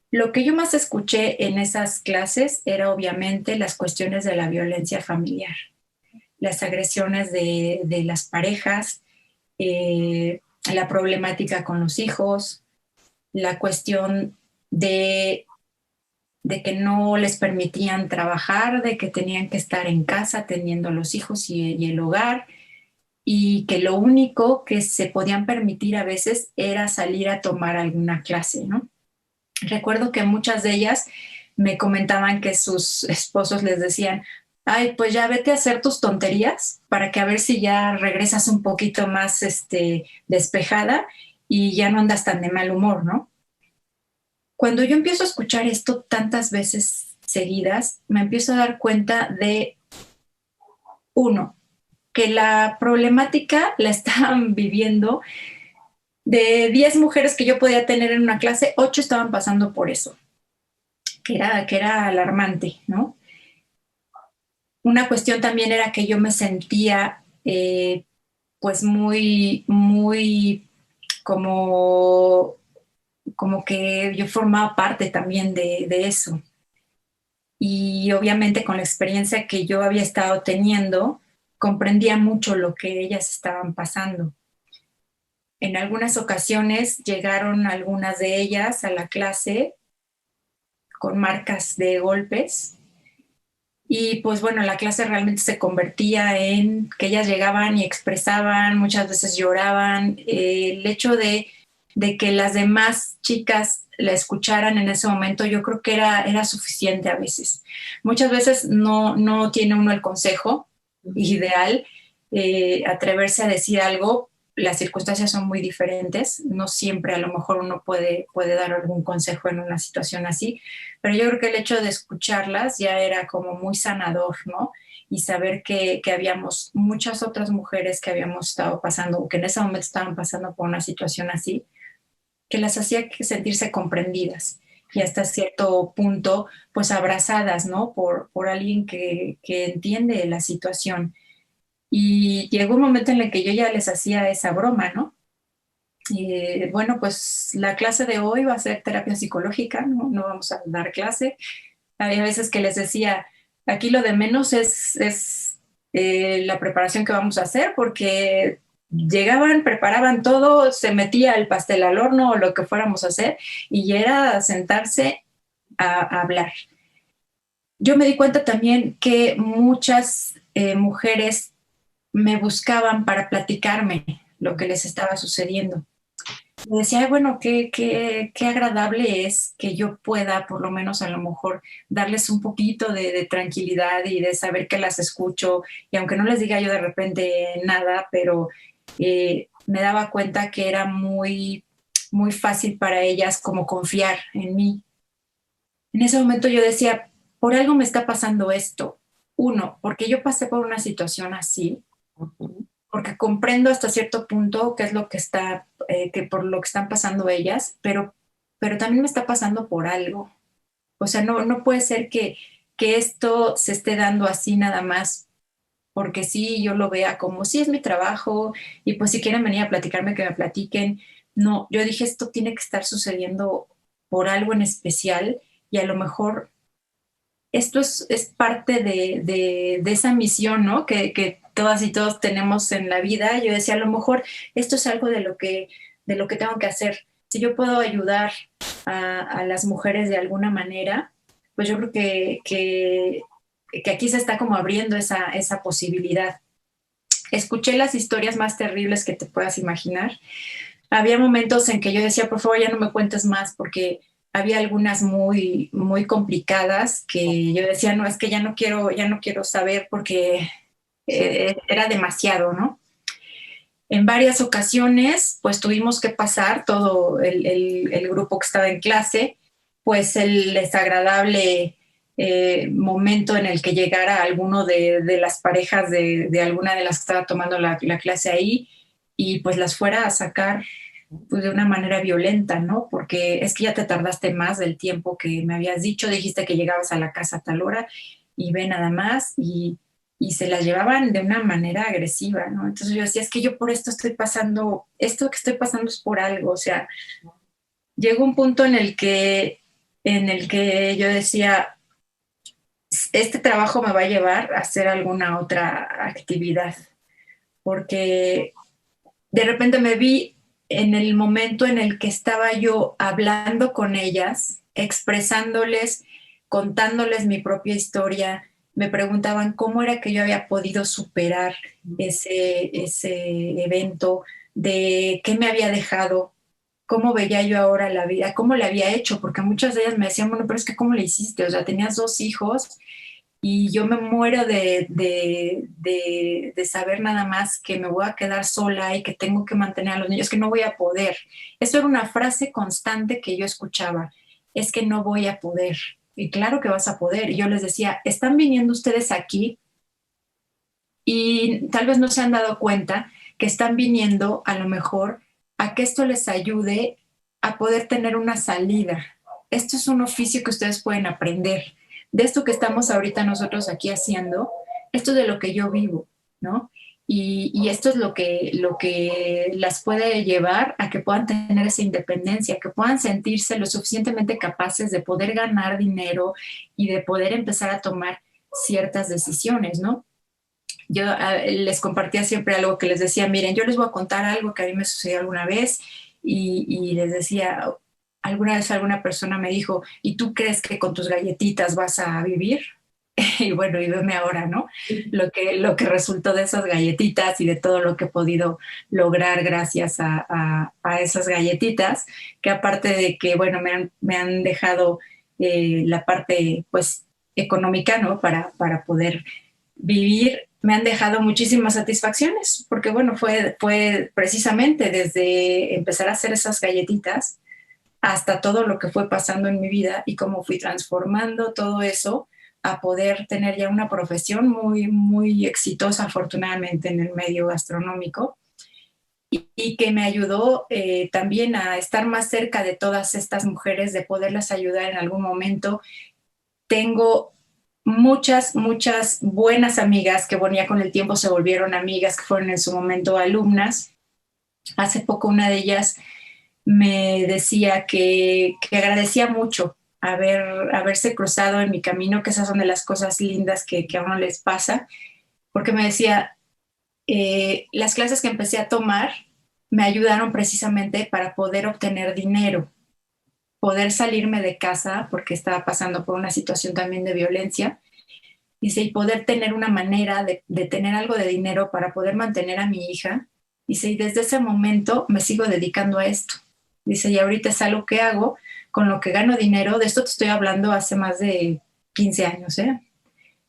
Lo que yo más escuché en esas clases era obviamente las cuestiones de la violencia familiar, las agresiones de las parejas, eh, la problemática con los hijos, la cuestión de que no les permitían trabajar, de que tenían que estar en casa atendiendo a los hijos y el hogar, y que lo único que se podían permitir a veces era salir a tomar alguna clase, ¿no? Recuerdo que muchas de ellas me comentaban que sus esposos les decían, ay, pues ya vete a hacer tus tonterías para que a ver si ya regresas un poquito más despejada y ya no andas tan de mal humor, ¿no? Cuando yo empiezo a escuchar esto tantas veces seguidas, me empiezo a dar cuenta de, uno, que la problemática la estaban viviendo de 10 mujeres que yo podía tener en una clase, 8 estaban pasando por eso, que era alarmante, ¿no? Una cuestión también era que yo me sentía pues muy, muy como, como que yo formaba parte también de eso. Y obviamente con la experiencia que yo había estado teniendo, comprendía mucho lo que ellas estaban pasando. En algunas ocasiones llegaron algunas de ellas a la clase con marcas de golpes y pues bueno, la clase realmente se convertía en que ellas llegaban y expresaban, muchas veces lloraban. El hecho de que las demás chicas la escucharan en ese momento, yo creo que era suficiente a veces. Muchas veces no tiene uno el consejo ideal, atreverse a decir algo, las circunstancias son muy diferentes, no siempre a lo mejor uno puede dar algún consejo en una situación así, pero yo creo que el hecho de escucharlas ya era como muy sanador, ¿no? Y saber que habíamos muchas otras mujeres que habíamos estado pasando, o que en ese momento estaban pasando por una situación así, que las hacía sentirse comprendidas y hasta cierto punto, pues abrazadas, ¿no? Por alguien que entiende la situación. Y llegó un momento en el que yo ya les hacía esa broma, ¿no? Bueno, pues la clase de hoy va a ser terapia psicológica, ¿no? No vamos a dar clase. Había veces que les decía, aquí lo de menos es la preparación que vamos a hacer, porque llegaban, preparaban todo, se metía el pastel al horno o lo que fuéramos a hacer, y era sentarse a hablar. Yo me di cuenta también que muchas mujeres me buscaban para platicarme lo que les estaba sucediendo. Me decía, "Ay, bueno, qué agradable es que yo pueda, por lo menos a lo mejor, darles un poquito de tranquilidad y de saber que las escucho, y aunque no les diga yo de repente nada, pero me daba cuenta que era muy fácil para ellas como confiar en mí. En ese momento yo decía, por algo me está pasando esto. Uno, porque yo pasé por una situación así, porque comprendo hasta cierto punto qué es lo que está, que por lo que están pasando ellas, pero también me está pasando por algo. O sea, no puede ser que esto se esté dando así nada más, porque sí, yo lo vea como, sí, es mi trabajo, y pues si quieren venir a platicarme, que me platiquen. No, yo dije, esto tiene que estar sucediendo por algo en especial, y a lo mejor esto es parte de esa misión, ¿no? Que todas y todos tenemos en la vida. Yo decía, a lo mejor esto es algo de lo que tengo que hacer. Si yo puedo ayudar a las mujeres de alguna manera, pues yo creo que aquí se está como abriendo esa posibilidad. Escuché las historias más terribles que te puedas imaginar. Había momentos en que yo decía, por favor, ya no me cuentes más, porque había algunas muy complicadas que yo decía, no, es que ya no quiero saber, porque era demasiado, ¿no? En varias ocasiones, pues tuvimos que pasar todo el grupo que estaba en clase, pues el desagradable momento en el que llegara alguno de las parejas de alguna de las que estaba tomando la clase ahí, y pues las fuera a sacar, pues, de una manera violenta, ¿no? Porque es que ya te tardaste más del tiempo que me habías dicho, dijiste que llegabas a la casa a tal hora, y ve nada más, y se las llevaban de una manera agresiva, ¿no? Entonces yo decía, es que yo por esto estoy pasando, esto que estoy pasando es por algo. O sea, llegó un punto en el que yo decía, este trabajo me va a llevar a hacer alguna otra actividad, porque de repente me vi en el momento en el que estaba yo hablando con ellas, expresándoles, contándoles mi propia historia. Me preguntaban cómo era que yo había podido superar ese evento, de qué me había dejado, cómo veía yo ahora la vida, cómo le había hecho, porque muchas de ellas me decían, bueno, pero es que ¿cómo le hiciste? O sea, tenías 2 hijos, y yo me muero de saber nada más que me voy a quedar sola y que tengo que mantener a los niños, que no voy a poder. Eso era una frase constante que yo escuchaba, es que no voy a poder. Y claro que vas a poder. Y yo les decía, están viniendo ustedes aquí y tal vez no se han dado cuenta que están viniendo a lo mejor a que esto les ayude a poder tener una salida. Esto es un oficio que ustedes pueden aprender. De esto que estamos ahorita nosotros aquí haciendo, esto es de lo que yo vivo, ¿no? Y esto es lo que las puede llevar a que puedan tener esa independencia, que puedan sentirse lo suficientemente capaces de poder ganar dinero y de poder empezar a tomar ciertas decisiones, ¿no? Yo les compartía siempre algo que les decía, miren, yo les voy a contar algo que a mí me sucedió alguna vez, y les decía, alguna vez alguna persona me dijo, ¿y tú crees que con tus galletitas vas a vivir? Y bueno, y veme ahora, ¿no? Lo que resultó de esas galletitas y de todo lo que he podido lograr gracias a esas galletitas, que aparte de que, bueno, me han dejado la parte, pues, económica, ¿no? Para poder vivir, me han dejado muchísimas satisfacciones, porque, bueno, fue precisamente desde empezar a hacer esas galletitas hasta todo lo que fue pasando en mi vida y cómo fui transformando todo eso a poder tener ya una profesión muy, muy exitosa, afortunadamente, en el medio gastronómico y que me ayudó también a estar más cerca de todas estas mujeres, de poderlas ayudar en algún momento. Tengo muchas, muchas buenas amigas que, bueno, ya con el tiempo se volvieron amigas, que fueron en su momento alumnas. Hace poco una de ellas me decía que agradecía mucho haberse cruzado en mi camino, que esas son de las cosas lindas que a uno les pasa, porque me decía, las clases que empecé a tomar me ayudaron precisamente para poder obtener dinero, poder salirme de casa, porque estaba pasando por una situación también de violencia, dice, y poder tener una manera de tener algo de dinero para poder mantener a mi hija. Dice, y desde ese momento me sigo dedicando a esto. Dice, y ahorita es algo que hago con lo que gano dinero. De esto te estoy hablando hace más de 15 años, ¿eh?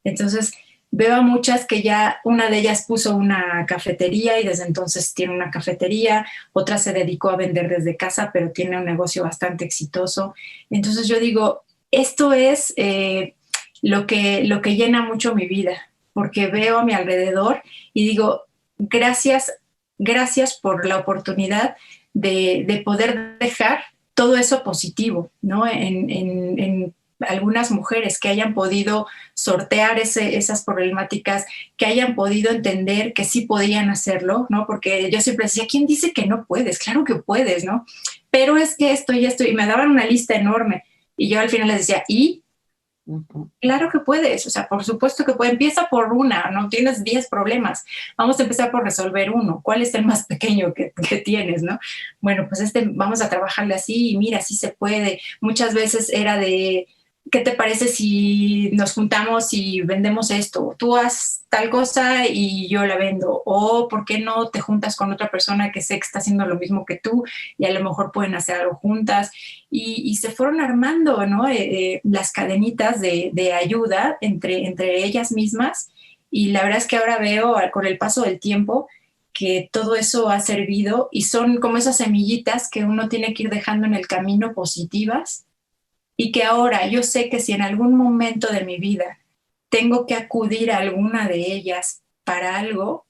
Entonces, veo a muchas que ya una de ellas puso una cafetería y desde entonces tiene una cafetería, otra se dedicó a vender desde casa, pero tiene un negocio bastante exitoso. Entonces yo digo, esto es lo que llena mucho mi vida, porque veo a mi alrededor y digo, gracias, gracias por la oportunidad de poder dejar todo eso positivo, ¿no? En algunas mujeres que hayan podido sortear esas problemáticas, que hayan podido entender que sí podían hacerlo, ¿no? Porque yo siempre decía, ¿quién dice que no puedes? Claro que puedes, ¿no? Pero es que esto y esto, y me daban una lista enorme. Y yo al final les decía, ¿y? Claro que puedes, o sea, por supuesto que puedes. Empieza por una, no tienes 10 problemas. Vamos a empezar por resolver uno. ¿Cuál es el más pequeño que tienes, no? Bueno, pues vamos a trabajarle así y mira, sí se puede. Muchas veces era de, ¿qué te parece si nos juntamos y vendemos esto? Tú haz tal cosa y yo la vendo. O, ¿por qué no te juntas con otra persona que sé que está haciendo lo mismo que tú y a lo mejor pueden hacer algo juntas? Y se fueron armando, ¿no? Las cadenitas de ayuda entre ellas mismas. Y la verdad es que ahora veo con el paso del tiempo que todo eso ha servido y son como esas semillitas que uno tiene que ir dejando en el camino positivas y que ahora yo sé que si en algún momento de mi vida tengo que acudir a alguna de ellas para algo,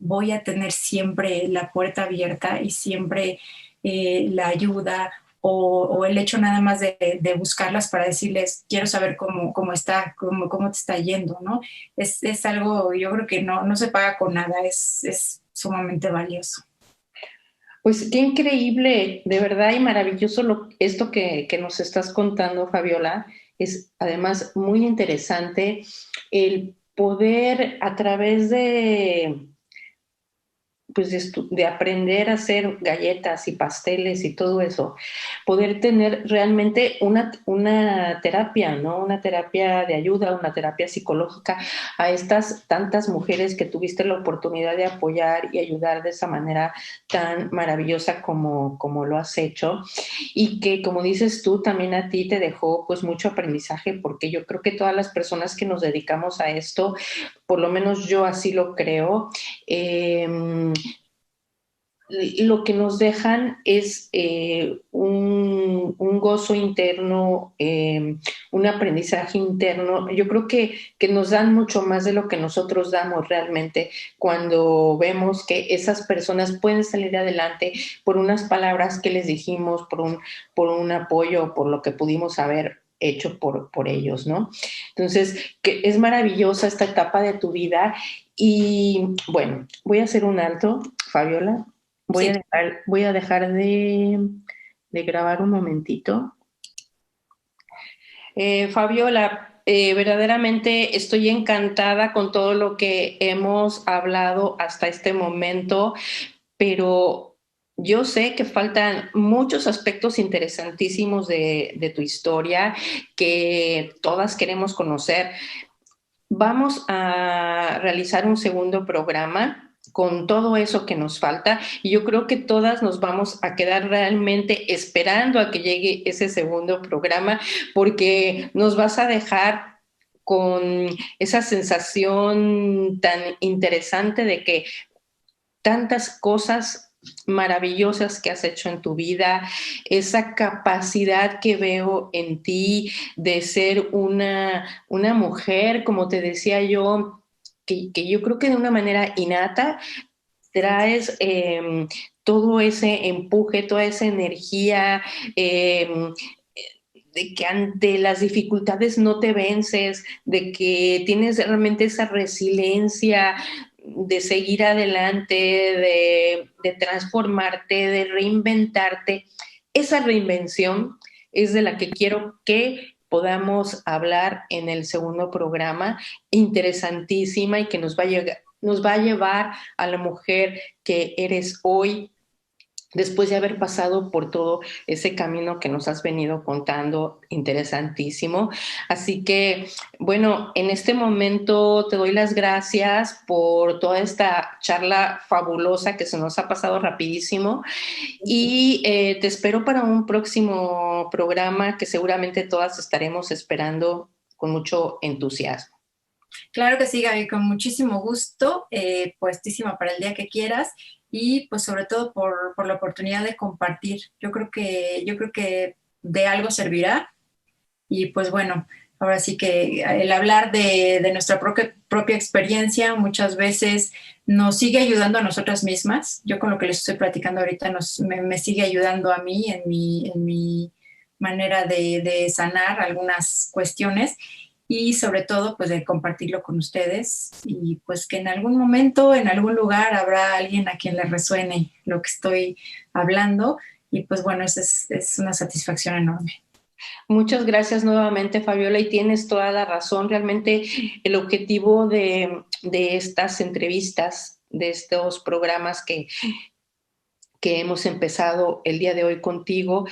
voy a tener siempre la puerta abierta y siempre la ayuda o el hecho nada más de buscarlas para decirles, quiero saber cómo está, cómo te está yendo, ¿no? Es algo, yo creo que no se paga con nada, es sumamente valioso. Pues qué increíble, de verdad y maravilloso esto que nos estás contando, Fabiola. Es además muy interesante el poder a través pues de aprender a hacer galletas y pasteles y todo eso, poder tener realmente una terapia, ¿no? Una terapia de ayuda, una terapia psicológica a estas tantas mujeres que tuviste la oportunidad de apoyar y ayudar de esa manera tan maravillosa como lo has hecho y que, como dices tú, también a ti te dejó pues mucho aprendizaje porque yo creo que todas las personas que nos dedicamos a esto, por lo menos yo así lo creo, lo que nos dejan es un gozo interno, un aprendizaje interno. Yo creo que nos dan mucho más de lo que nosotros damos realmente cuando vemos que esas personas pueden salir adelante por unas palabras que les dijimos, por un apoyo, por lo que pudimos haber hecho por ellos, ¿no? Entonces, que es maravillosa esta etapa de tu vida y bueno, voy a hacer un alto, Fabiola. Sí. Voy a dejar de grabar un momentito. Fabiola, verdaderamente estoy encantada con todo lo que hemos hablado hasta este momento, pero yo sé que faltan muchos aspectos interesantísimos de tu historia que todas queremos conocer. vamos a realizar un segundo programa con todo eso que nos falta y yo creo que todas nos vamos a quedar realmente esperando a que llegue ese segundo programa porque nos vas a dejar con esa sensación tan interesante de que tantas cosas maravillosas que has hecho en tu vida, esa capacidad que veo en ti de ser una mujer, como te decía yo, que yo creo que de una manera innata traes todo ese empuje, toda esa energía, eh, de que ante las dificultades no te vences, de que tienes realmente esa resiliencia de seguir adelante, de transformarte, de reinventarte. Esa reinvención es de la que quiero que podamos hablar en el segundo programa, interesantísima y que nos va a llevar a la mujer que eres hoy, después de haber pasado por todo ese camino que nos has venido contando, interesantísimo. Así que, bueno, en este momento te doy las gracias por toda esta charla fabulosa que se nos ha pasado rapidísimo y te espero para un próximo programa que seguramente todas estaremos esperando con mucho entusiasmo. Claro que sí, Gaby, con muchísimo gusto, puestísima para el día que quieras y pues sobre todo por la oportunidad de compartir. Yo creo que de algo servirá y pues bueno, ahora sí que el hablar de nuestra propia experiencia muchas veces nos sigue ayudando a nosotras mismas. Yo con lo que les estoy platicando ahorita me sigue ayudando a mí en mi manera de sanar algunas cuestiones y sobre todo pues de compartirlo con ustedes y pues que en algún momento, en algún lugar habrá alguien a quien le resuene lo que estoy hablando y pues bueno, es una satisfacción enorme. Muchas gracias nuevamente, Fabiola, y tienes toda la razón. Realmente el objetivo de estas entrevistas, de estos programas que hemos empezado el día de hoy contigo,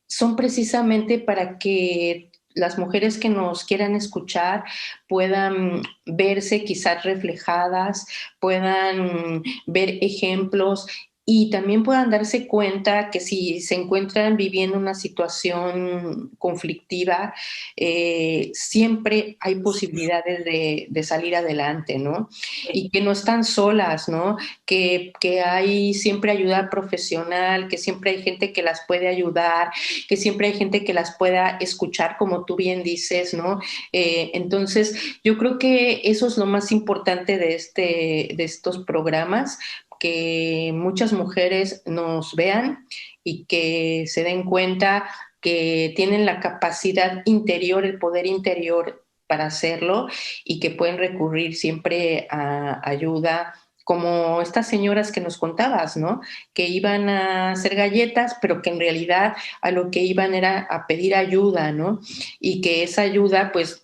son precisamente para que las mujeres que nos quieran escuchar puedan verse quizás reflejadas, puedan ver ejemplos y también puedan darse cuenta que si se encuentran viviendo una situación conflictiva, siempre hay posibilidades de salir adelante, ¿no? Y que no están solas, ¿no? Que hay siempre ayuda profesional, que siempre hay gente que las puede ayudar, que siempre hay gente que las pueda escuchar, como tú bien dices, ¿no? Entonces, yo creo que eso es lo más importante de estos programas, que muchas mujeres nos vean y que se den cuenta que tienen la capacidad interior, el poder interior para hacerlo y que pueden recurrir siempre a ayuda como estas señoras que nos contabas, ¿no? Que iban a hacer galletas, pero que en realidad a lo que iban era a pedir ayuda, ¿no? Y que esa ayuda, pues,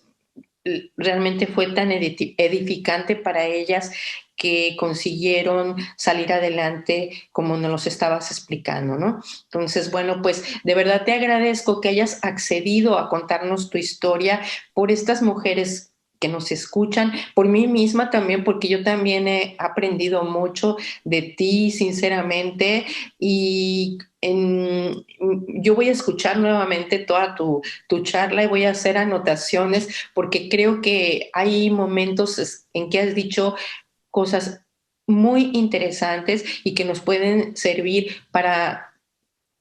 realmente fue tan edificante para ellas que consiguieron salir adelante como nos los estabas explicando, ¿no? Entonces, bueno, pues de verdad te agradezco que hayas accedido a contarnos tu historia por estas mujeres que nos escuchan, por mí misma también, porque yo también he aprendido mucho de ti, sinceramente, y yo voy a escuchar nuevamente toda tu charla y voy a hacer anotaciones porque creo que hay momentos en que has dicho cosas muy interesantes y que nos pueden servir para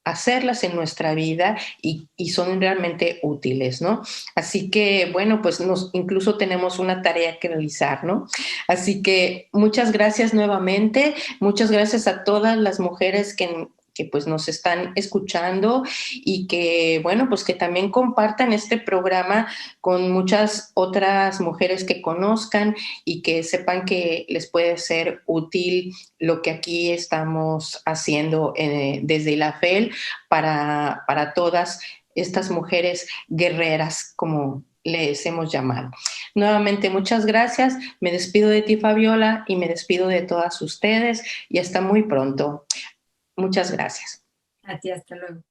hacerlas en nuestra vida y son realmente útiles, ¿no? Así que, bueno, pues incluso tenemos una tarea que realizar, ¿no? Así que muchas gracias nuevamente, muchas gracias a todas las mujeres que pues nos están escuchando y que, bueno, pues que también compartan este programa con muchas otras mujeres que conozcan y que sepan que les puede ser útil lo que aquí estamos haciendo desde la FEL para todas estas mujeres guerreras, como les hemos llamado. Nuevamente, muchas gracias. Me despido de ti, Fabiola, y me despido de todas ustedes y hasta muy pronto. Muchas gracias. A ti, hasta luego.